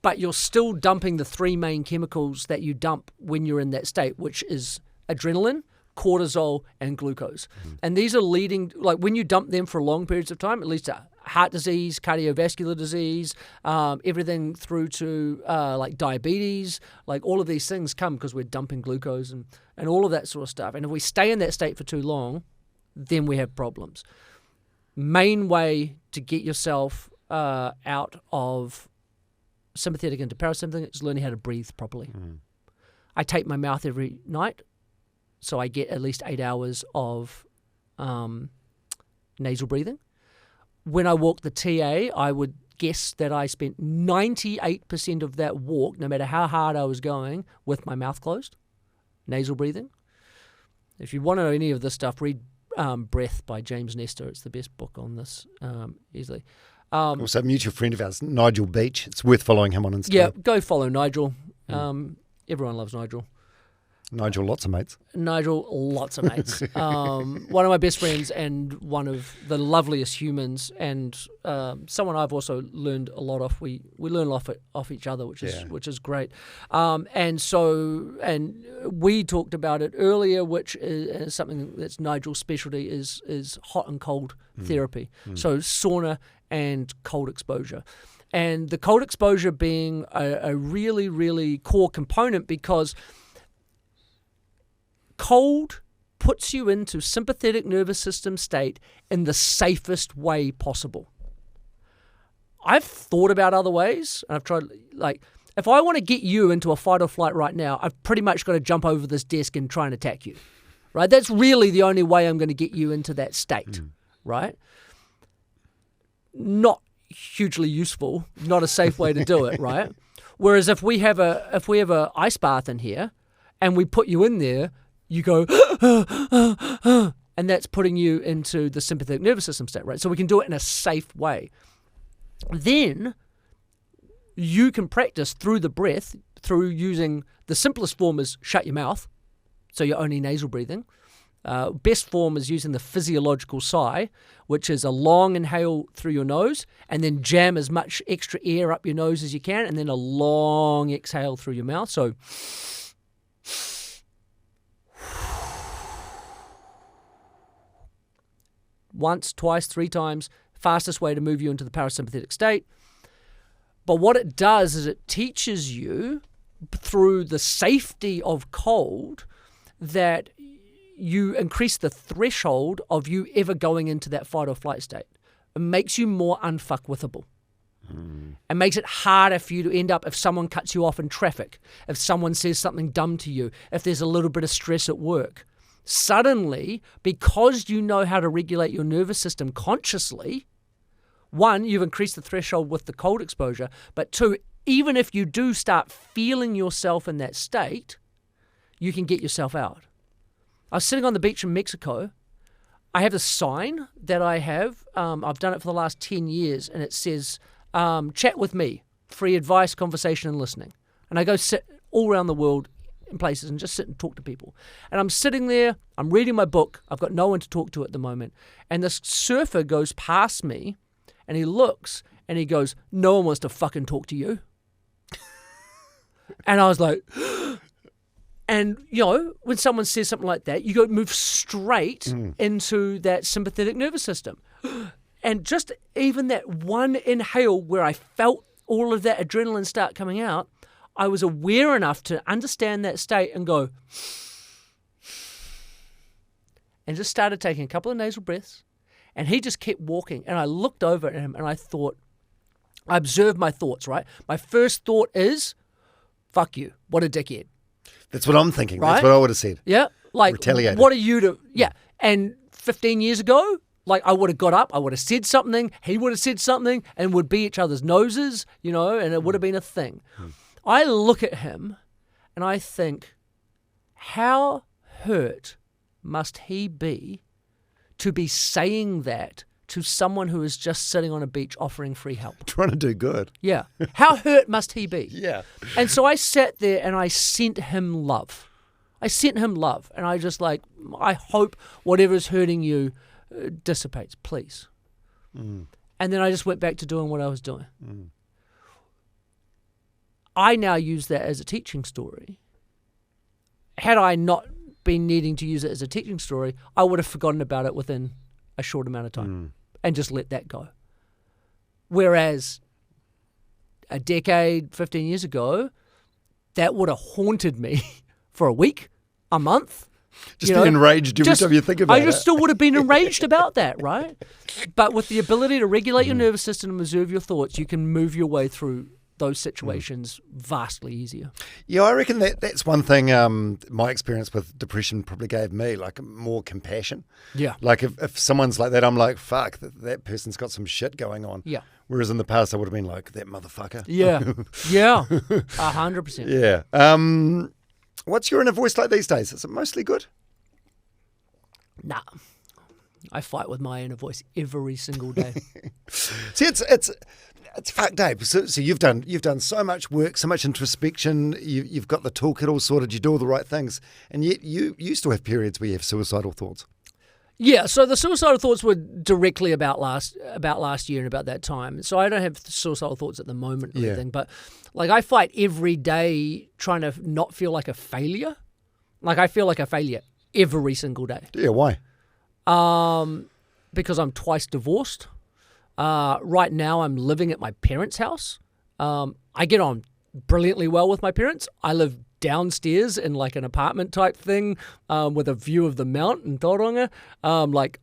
But you're still dumping the three main chemicals that you dump when you're in that state, which is adrenaline, cortisol, and glucose. And these are leading, like when you dump them for long periods of time, it leads to heart disease, cardiovascular disease, everything through to like diabetes, like all of these things come because we're dumping glucose and all of that sort of stuff. And if we stay in that state for too long, then we have problems. Main way to get yourself out of sympathetic into parasympathetic is learning how to breathe properly. I tape my mouth every night, so I get at least 8 hours of nasal breathing. When I walk the TA, I would guess that I spent 98% of that walk, no matter how hard I was going, with my mouth closed, nasal breathing. If you want to know any of this stuff, read Breath by James Nestor. It's the best book on this, easily. Also, a mutual friend of ours, Nigel Beach. It's worth following him on Instagram. Yeah, go follow Nigel. Everyone loves Nigel. Nigel, lots of mates. Nigel, lots of mates. One of my best friends and one of the loveliest humans, and someone I've also learned a lot off. We learn a lot off each other, which is great. And we talked about it earlier, which is something that's Nigel's specialty is hot and cold therapy. So sauna and cold exposure. And the cold exposure being a really, really core component because cold puts you into sympathetic nervous system state in the safest way possible. I've thought about other ways, and I've tried, like, if I want to get you into a fight or flight right now, I've pretty much got to jump over this desk and try and attack you, right? That's really the only way I'm going to get you into that state, right? Not hugely useful, not a safe way to do it, right? Whereas if we have a ice bath in here and we put you in there, you go, and that's putting you into the sympathetic nervous system state, right? So we can do it in a safe way. Then you can practice through the breath, through using the simplest form is shut your mouth, so you're only nasal breathing. Best form is using the physiological sigh, which is a long inhale through your nose and then jam as much extra air up your nose as you can, and then a long exhale through your mouth. So once, twice, 3 times, fastest way to move you into the parasympathetic state. But what it does is it teaches you through the safety of cold that you increase the threshold of you ever going into that fight or flight state. It makes you more unfuckwithable. It makes it harder for you to end up if someone cuts you off in traffic, if someone says something dumb to you, if there's a little bit of stress at work. Suddenly, because you know how to regulate your nervous system consciously, 1, you've increased the threshold with the cold exposure, but 2, even if you do start feeling yourself in that state, you can get yourself out. I was sitting on the beach in Mexico. I have a sign that I have. I've done it for the last 10 years, and it says, chat with me, free advice, conversation, and listening. And I go sit all around the world in places and just sit and talk to people. And I'm sitting there, I'm reading my book, I've got no one to talk to at the moment, and this surfer goes past me, and he looks, and he goes, no one wants to fucking talk to you. And I was like... And, you know, when someone says something like that, you go move straight into that sympathetic nervous system. And just even that one inhale where I felt all of that adrenaline start coming out, I was aware enough to understand that state and go, and just started taking a couple of nasal breaths. And he just kept walking. And I looked over at him and I thought, I observed my thoughts, right? My first thought is, fuck you, what a dickhead. That's what I'm thinking. Right? That's what I would have said. Yeah. Like, retaliated. What are you to... Yeah. And 15 years ago, like, I would have got up, I would have said something, he would have said something, and would be each other's noses, you know, and it would have been a thing. I look at him, and I think, how hurt must he be to be saying that to someone who is just sitting on a beach offering free help? Trying to do good. Yeah. How hurt must he be? Yeah. And so I sat there and I sent him love. And I just like, I hope whatever's hurting you dissipates, please. And then I just went back to doing what I was doing. I now use that as a teaching story. Had I not been needing to use it as a teaching story, I would have forgotten about it within a short amount of time and just let that go. Whereas a decade, 15 years ago, that would have haunted me for a week, a month. Just be enraged every time you think about it. I just still would have been enraged about that, right? But with the ability to regulate your nervous system and observe your thoughts, you can move your way through those situations vastly easier. Yeah, I reckon that's one thing my experience with depression probably gave me, like more compassion. Yeah. Like if someone's like that, I'm like, fuck, that person's got some shit going on. Yeah. Whereas in the past, I would have been like, that motherfucker. Yeah. Yeah. 100%. Yeah. What's your inner voice like these days? Is it mostly good? Nah. I fight with my inner voice every single day. See, it's fucked up. So you've done so much work, so much introspection. You've got the toolkit all sorted. You do all the right things, and yet you still have periods where you have suicidal thoughts. Yeah, so the suicidal thoughts were directly about last year and about that time. So I don't have suicidal thoughts at the moment or anything, but like I fight every day trying to not feel like a failure. Like I feel like a failure every single day. Yeah, why? Because I'm twice divorced. Right now I'm living at my parents' house. I get on brilliantly well with my parents. I live downstairs in like an apartment type thing with a view of the mount in Tauranga. Like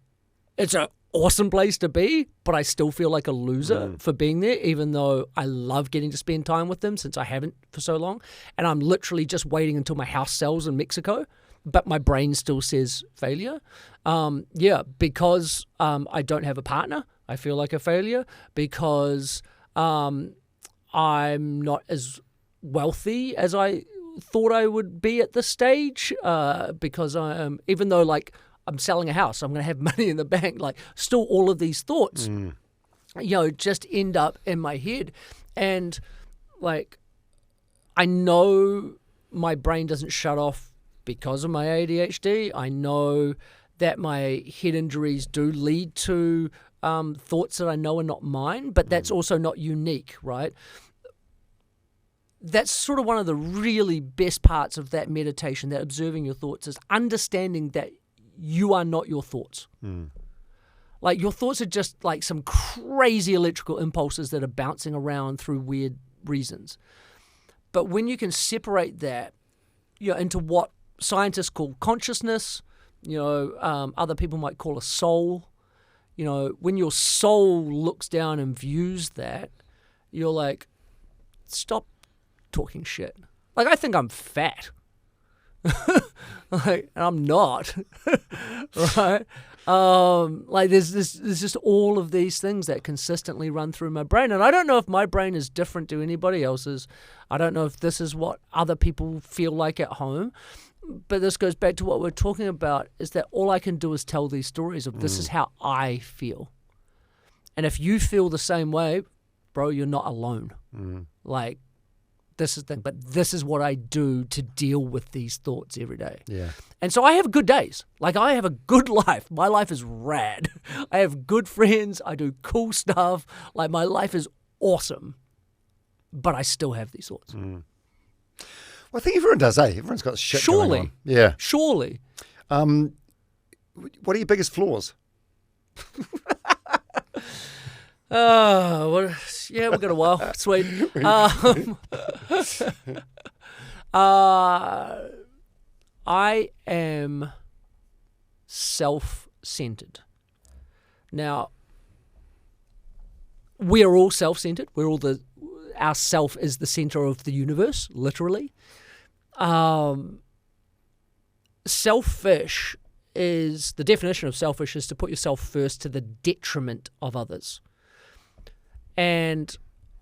it's an awesome place to be, but I still feel like a loser for being there, even though I love getting to spend time with them since I haven't for so long. And I'm literally just waiting until my house sells in Mexico, but my brain still says failure. Because I don't have a partner. I feel like a failure because I'm not as wealthy as I thought I would be at this stage because even though like I'm selling a house, I'm going to have money in the bank, like still all of these thoughts, just end up in my head. And like, I know my brain doesn't shut off because of my ADHD. I know that my head injuries do lead to thoughts that I know are not mine, but that's also not unique, right? That's sort of one of the really best parts of that meditation, that observing your thoughts, is understanding that you are not your thoughts. Like your thoughts are just like some crazy electrical impulses that are bouncing around through weird reasons. But when you can separate that, into what scientists call consciousness, other people might call a soul. When your soul looks down and views that, you're like, stop talking shit. Like, I think I'm fat. And I'm not. Right? Like there's just all of these things that consistently run through my brain. And I don't know if my brain is different to anybody else's. I don't know if this is what other people feel like at home. But this goes back to what we're talking about, is that all I can do is tell these stories of this is how I feel. And if you feel the same way, bro, you're not alone. Like, this is the thing, but this is what I do to deal with these thoughts every day. Yeah. And so I have good days. Like, I have a good life. My life is rad. I have good friends. I do cool stuff. Like, my life is awesome. But I still have these thoughts. Well, I think everyone does, eh? Everyone's got shit going on. Yeah. Surely. What are your biggest flaws? Yeah, we've got a while. Sweet. I am self-centered. Now, we are all self-centered. Our self is the center of the universe, literally. Selfish is, the definition of selfish is to put yourself first to the detriment of others. And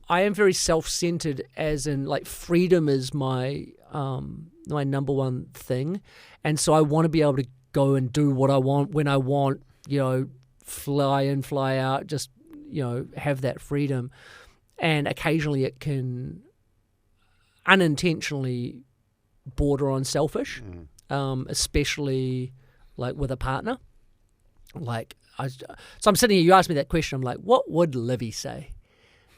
I am very self-centered, as in, like, freedom is my number one thing. And so I want to be able to go and do what I want when I want, fly in, fly out, just, have that freedom. And occasionally it can unintentionally border on selfish, especially like with a partner. Like, so I'm sitting here, you asked me that question, I'm like, what would Livy say?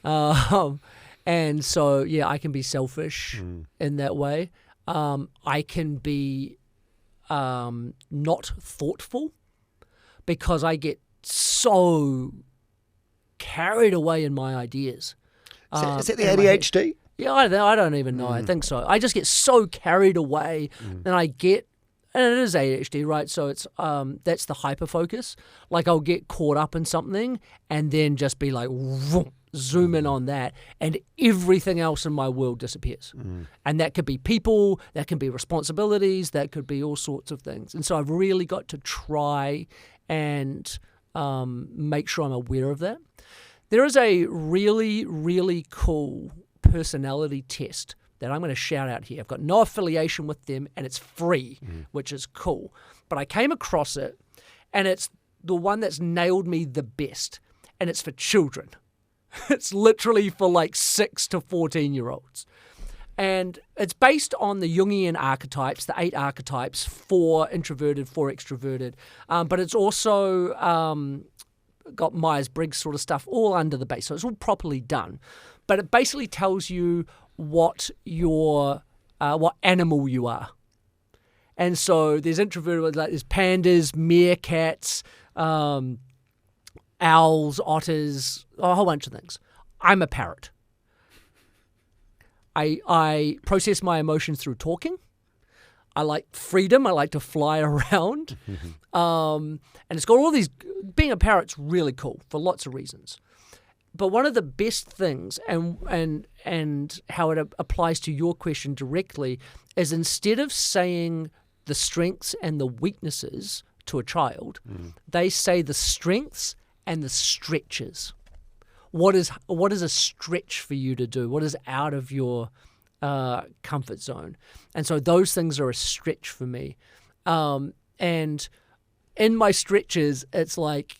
And so, yeah, I can be selfish in that way. I can be not thoughtful because I get so carried away in my ideas. Is that the ADHD? Yeah, I don't even know. I think so. I just get so carried away, and and it is ADHD, right? So it's that's the hyper focus. Like, I'll get caught up in something and then just be like, vroom, zoom in on that, and everything else in my world disappears. And that could be people, that can be responsibilities, that could be all sorts of things. And so I've really got to try and make sure I'm aware of that. There is a really, really cool personality test that I'm going to shout out here. I've got no affiliation with them, and it's free, which is cool. But I came across it, and it's the one that's nailed me the best, and it's for children. It's literally for like 6 to 14-year-olds. And it's based on the Jungian archetypes, the 8 archetypes, 4 introverted, 4 extroverted. But it's also got Myers-Briggs sort of stuff all under the base. So it's all properly done. But it basically tells you what animal you are. And so there's introverted, like there's pandas, meerkats, owls, otters, a whole bunch of things. I'm a parrot. I process my emotions through talking. I like freedom. I like to fly around. And it's got all these... Being a parrot's really cool for lots of reasons. But one of the best things, and how it applies to your question directly, is instead of saying the strengths and the weaknesses to a child, they say the strengths and the stretches. What is a stretch for you to do? What is out of your comfort zone? And so those things are a stretch for me. And in my stretches, it's like,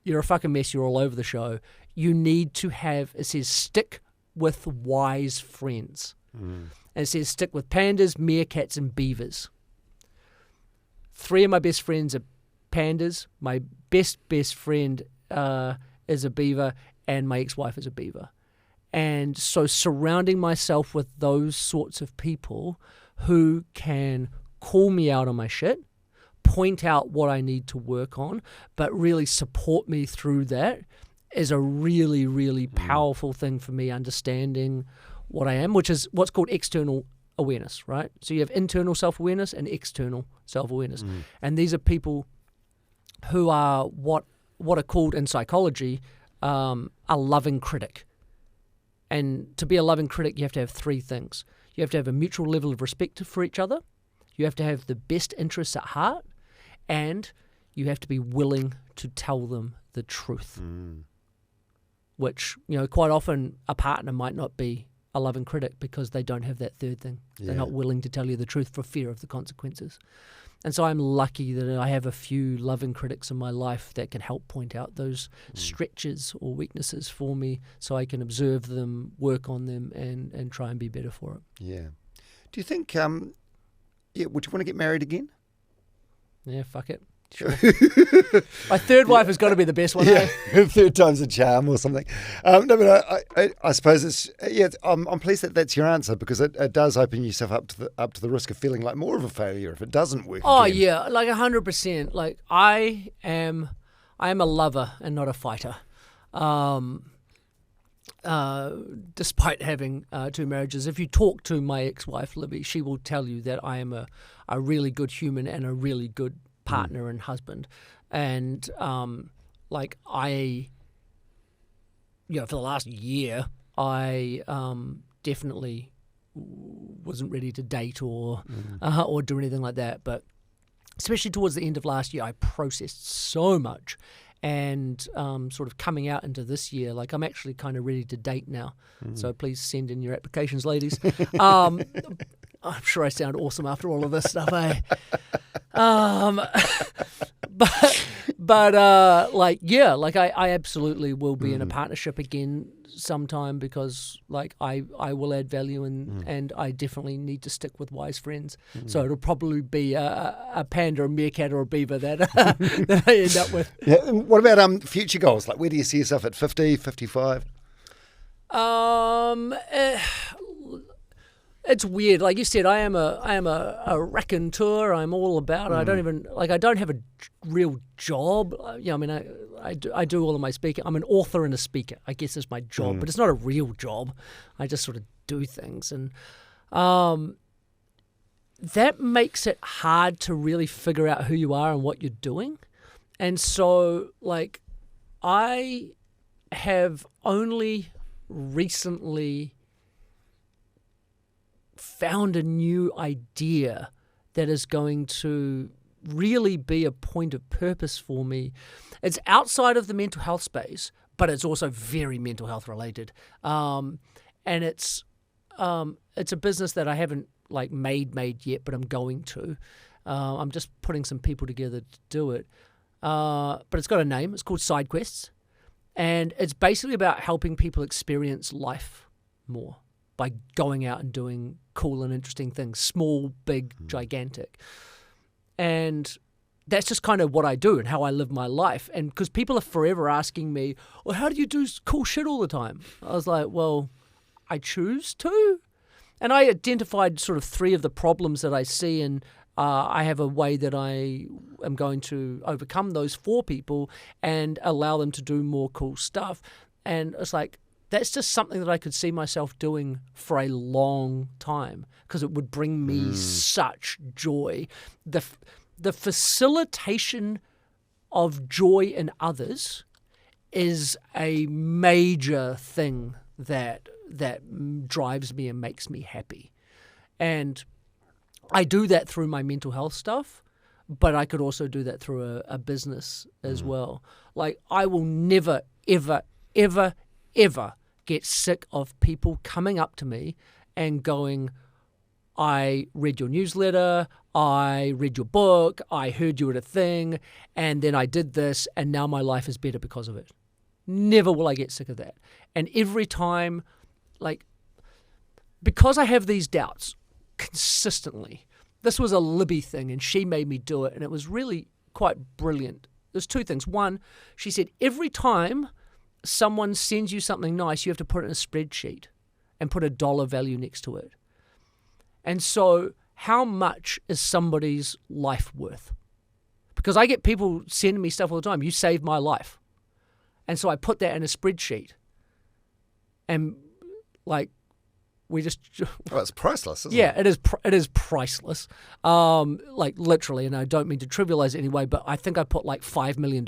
you're a fucking mess, you're all over the show. You need to have, it says, stick with wise friends. And it says stick with pandas, meerkats, and beavers. 3 of my best friends are pandas. My best friend is a beaver, and my ex-wife is a beaver. And so surrounding myself with those sorts of people who can call me out on my shit, point out what I need to work on, but really support me through that is a really, really powerful thing for me, understanding what I am, which is what's called external awareness, right? So you have internal self-awareness and external self-awareness. And these are people who are what are called in psychology a loving critic. And to be a loving critic, you have to have 3 things. You have to have a mutual level of respect for each other. You have to have the best interests at heart. And you have to be willing to tell them the truth. Which, quite often a partner might not be a loving critic because they don't have that third thing. Yeah. They're not willing to tell you the truth for fear of the consequences. And so I'm lucky that I have a few loving critics in my life that can help point out those stretches or weaknesses for me so I can observe them, work on them, and try and be better for it. Yeah. Do you think, would you want to get married again? Yeah, fuck it. Sure. My third wife has got to be the best one. Yeah, third time's a charm or something. No, but I suppose it's I'm pleased that that's your answer, because it does open yourself up to the risk of feeling like more of a failure if it doesn't work. Oh again. Yeah, like 100%. Like I am a lover and not a fighter. Despite having 2 marriages, if you talk to my ex-wife Libby, she will tell you that I am a really good human and a really good partner and husband. And like I, for the last year, I definitely wasn't ready to date or do anything like that. But especially towards the end of last year, I processed so much. And sort of coming out into this year, like I'm actually kind of ready to date now. So please send in your applications, ladies. I'm sure I sound awesome after all of this stuff, eh? But like I absolutely will be in a partnership again sometime, because like I will add value and I definitely need to stick with wise friends. So it'll probably be a panda, a meerkat, or a beaver that that I end up with. Yeah. And what about future goals? Like, where do you see yourself at 50, 55? It's weird. Like you said, I am a raconteur. I'm all about it. I don't have a real job. I do all of my speaking. I'm an author and a speaker, I guess, is my job, but it's not a real job. I just sort of do things. And that makes it hard to really figure out who you are and what you're doing. And so, like, I have only recently found a new idea that is going to really be a point of purpose for me. It's outside of the mental health space, but it's also very mental health related. And it's a business that I haven't like made yet, but I'm going to. I'm just putting some people together to do it. But it's got a name. It's called Side Quests. And it's basically about helping people experience life more by going out and doing cool and interesting things, small, big, gigantic. And that's just kind of what I do and how I live my life. And because people are forever asking me, well, how do you do cool shit all the time? I was like, well, I choose to. And I identified sort of 3 of the problems that I see, and I have a way that I am going to overcome those for people and allow them to do more cool stuff. And it's like, that's just something that I could see myself doing for a long time, because it would bring me such joy. The facilitation of joy in others is a major thing that drives me and makes me happy. And I do that through my mental health stuff, but I could also do that through a business as well. Like, I will never, ever, ever, ever get sick of people coming up to me and going, I read your newsletter, I read your book, I heard you at a thing, and then I did this, and now my life is better because of it. Never will I get sick of that. And every time, like, because I have these doubts consistently, this was a Libby thing, and she made me do it, and it was really quite brilliant. There's two things. One, she said, every time someone sends you something nice, you have to put it in a spreadsheet and put a dollar value next to it. And so how much is somebody's life worth? Because I get people sending me stuff all the time. You saved my life. And so I put that in a spreadsheet. And, like, we just... Well, it's priceless, isn't it? Yeah, it is priceless. Like, literally, and I don't mean to trivialize it anyway, but I think I put like $5 million.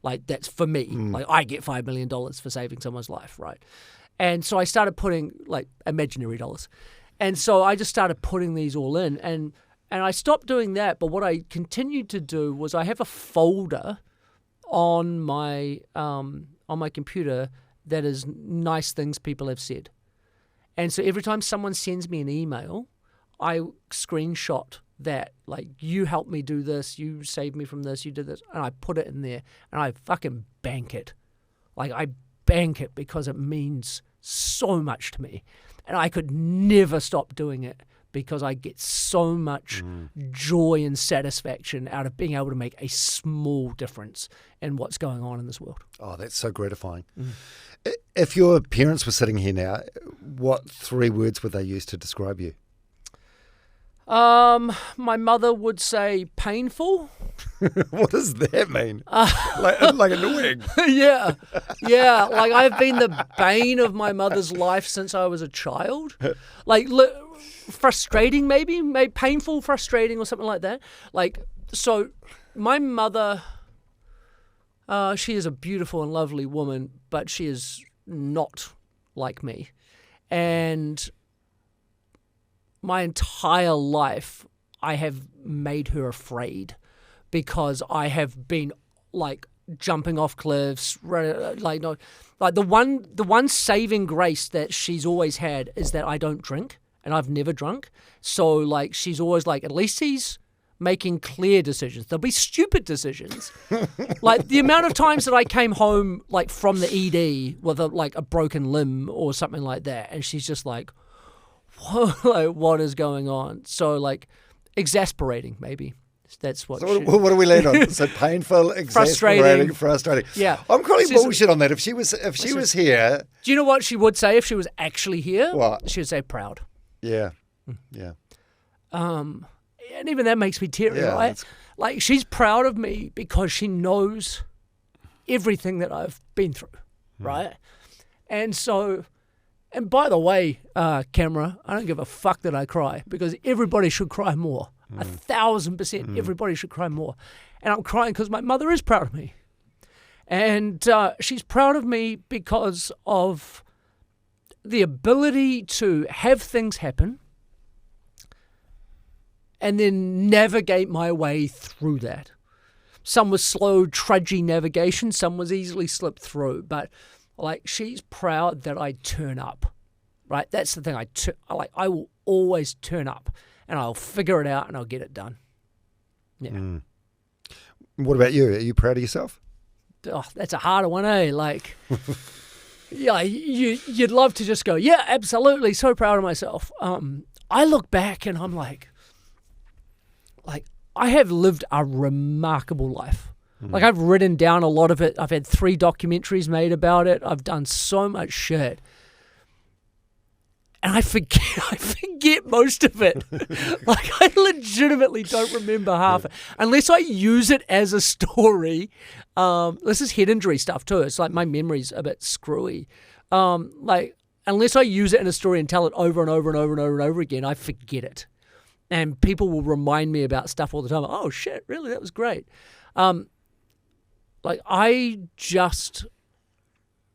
Like, that's for me. Like, I get $5 million for saving someone's life, right? And so I started putting, like, imaginary dollars. And so I just started putting these all in. And I stopped doing that, but what I continued to do was I have a folder on my computer that is nice things people have said. And so every time someone sends me an email, I screenshot that, like, you helped me do this, you saved me from this, you did this, and I put it in there, and I fucking bank it. Like, I bank it because it means so much to me. And I could never stop doing it because I get so much joy and satisfaction out of being able to make a small difference in what's going on in this world. Oh, that's so gratifying. If your parents were sitting here now, what 3 words would they use to describe you? My mother would say painful. What does that mean? Like annoying? Yeah. Like, I've been the bane of my mother's life since I was a child. Like, frustrating maybe painful, frustrating, or something like that. Like, so my mother, she is a beautiful and lovely woman, but she is not like me. And my entire life, I have made her afraid because I have been, like, jumping off cliffs. Like, no, like the one saving grace that she's always had is that I don't drink, and I've never drunk. So, like, she's always like, at least he's making clear decisions. There'll be stupid decisions. Like, the amount of times that I came home, like, from the ED with a broken limb or something like that, and she's just like, what is going on? So, like, exasperating, maybe. That's what. So what do we land on? So painful, exasperating, frustrating. Yeah, I'm calling bullshit on that. If she was here, do you know what she would say if she was actually here? What? She would say proud. Yeah. And even that makes me teary, right? Like, she's proud of me because she knows everything that I've been through, right? And so. And by the way, camera, I don't give a fuck that I cry, because everybody should cry more. 1,000%, everybody should cry more. And I'm crying because my mother is proud of me. And she's proud of me because of the ability to have things happen and then navigate my way through that. Some was slow, trudgy navigation, some was easily slipped through, but like, she's proud that I turn up, right? That's the thing. I will always turn up, and I'll figure it out, and I'll get it done. Yeah. What about you? Are you proud of yourself? Oh, that's a harder one, eh? Like, yeah, you'd love to just go, yeah, absolutely, so proud of myself. I look back, and I'm like, I have lived a remarkable life. Like, I've written down a lot of it. I've had 3 documentaries made about it. I've done so much shit. And I forget most of it. Like, I legitimately don't remember half it. Unless I use it as a story. This is head injury stuff too. It's like my memory's a bit screwy. Like, unless I use it in a story and tell it over and over and over and over and over again, I forget it. And people will remind me about stuff all the time. Oh, shit, really? That was great. Like, I just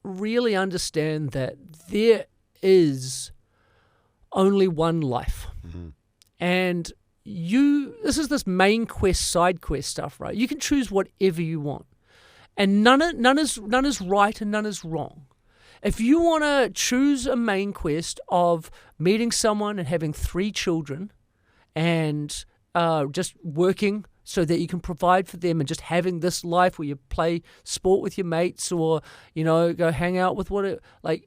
really understand that there is only one life. And this is this main quest, side quest stuff, right? You can choose whatever you want, and none is right and none is wrong. If you want to choose a main quest of meeting someone and having 3 children, and just working so that you can provide for them, and just having this life where you play sport with your mates, or go hang out with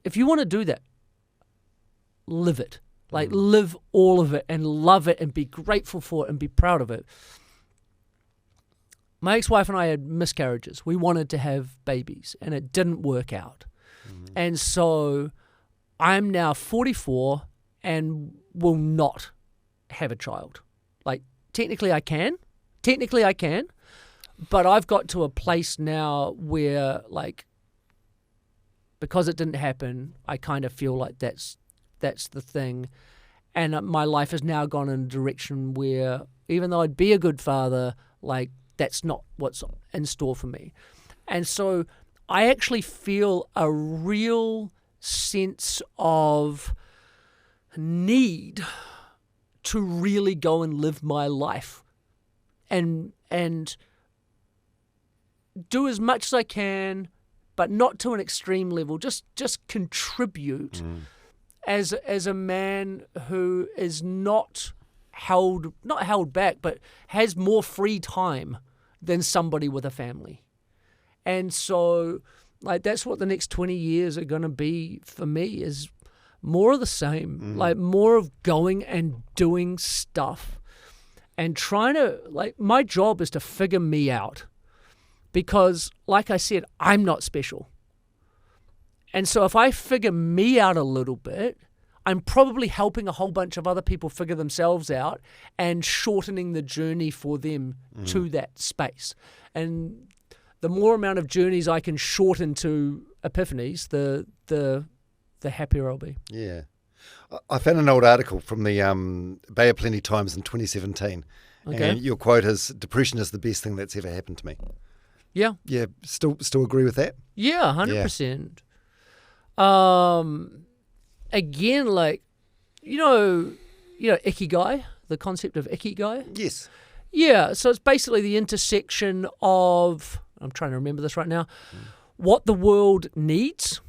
if you want to do that, live it. Live all of it and love it and be grateful for it and be proud of it. My ex-wife and I had miscarriages. We wanted to have babies and it didn't work out. And so I'm now 44 and will not have a child. Technically I can, but I've got to a place now where, because it didn't happen, I kind of feel like that's the thing. And my life has now gone in a direction where, even though I'd be a good father, that's not what's in store for me. And so I actually feel a real sense of need to really go and live my life and do as much as I can, but not to an extreme level. Just contribute as a man who is not held back, but has more free time than somebody with a family. And so that's what the next 20 years are going to be for me, is more of the same, more of going and doing stuff and trying to, my job is to figure me out, because like I said, I'm not special. And so if I figure me out a little bit, I'm probably helping a whole bunch of other people figure themselves out and shortening the journey for them to that space. And the more amount of journeys I can shorten to epiphanies, the happier I'll be. Yeah. I found an old article from the Bay of Plenty Times in 2017. Okay. And your quote is, "Depression is the best thing that's ever happened to me." Yeah. Yeah. Still agree with that? Yeah, 100%. Again, ikigai, the concept of ikigai. Yes. Yeah, so it's basically the intersection of, I'm trying to remember this right now, what the world needs,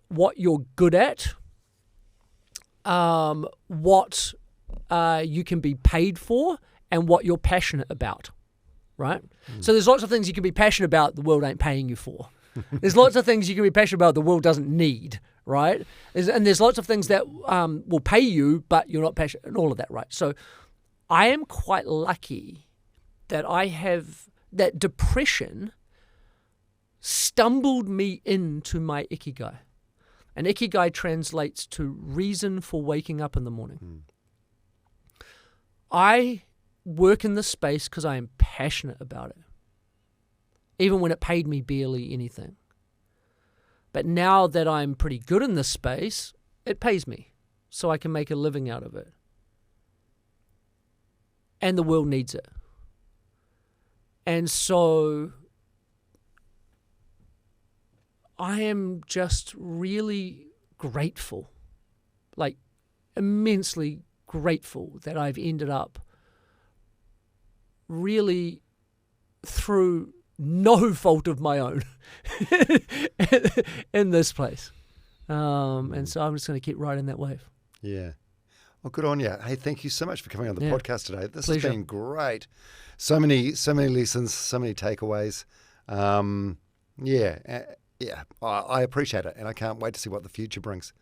what you're good at, what you can be paid for, and what you're passionate about, right? So there's lots of things you can be passionate about the world ain't paying you for. There's lots of things you can be passionate about the world doesn't need, right? And there's lots of things that will pay you, but you're not passionate, and all of that, right? So I am quite lucky that that depression stumbled me into my ikigai. And ikigai translates to reason for waking up in the morning. I work in this space because I am passionate about it, even when it paid me barely anything. But now that I'm pretty good in this space, it pays me, so I can make a living out of it. And the world needs it. And so I am just really grateful, immensely grateful that I've ended up really through no fault of my own in this place. And so I'm just going to keep riding that wave. Yeah. Well, good on you. Hey, thank you so much for coming on the podcast today. This Pleasure. has been great. So many lessons, so many takeaways. I appreciate it, and I can't wait to see what the future brings.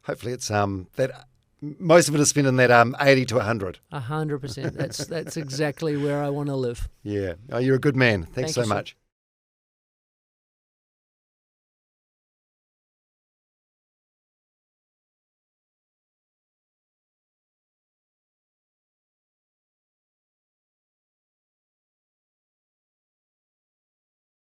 Hopefully it's that most of it is spent in that 80 to 100. 100%. That's exactly where I want to live. Yeah. Oh, you're a good man. Thanks so much.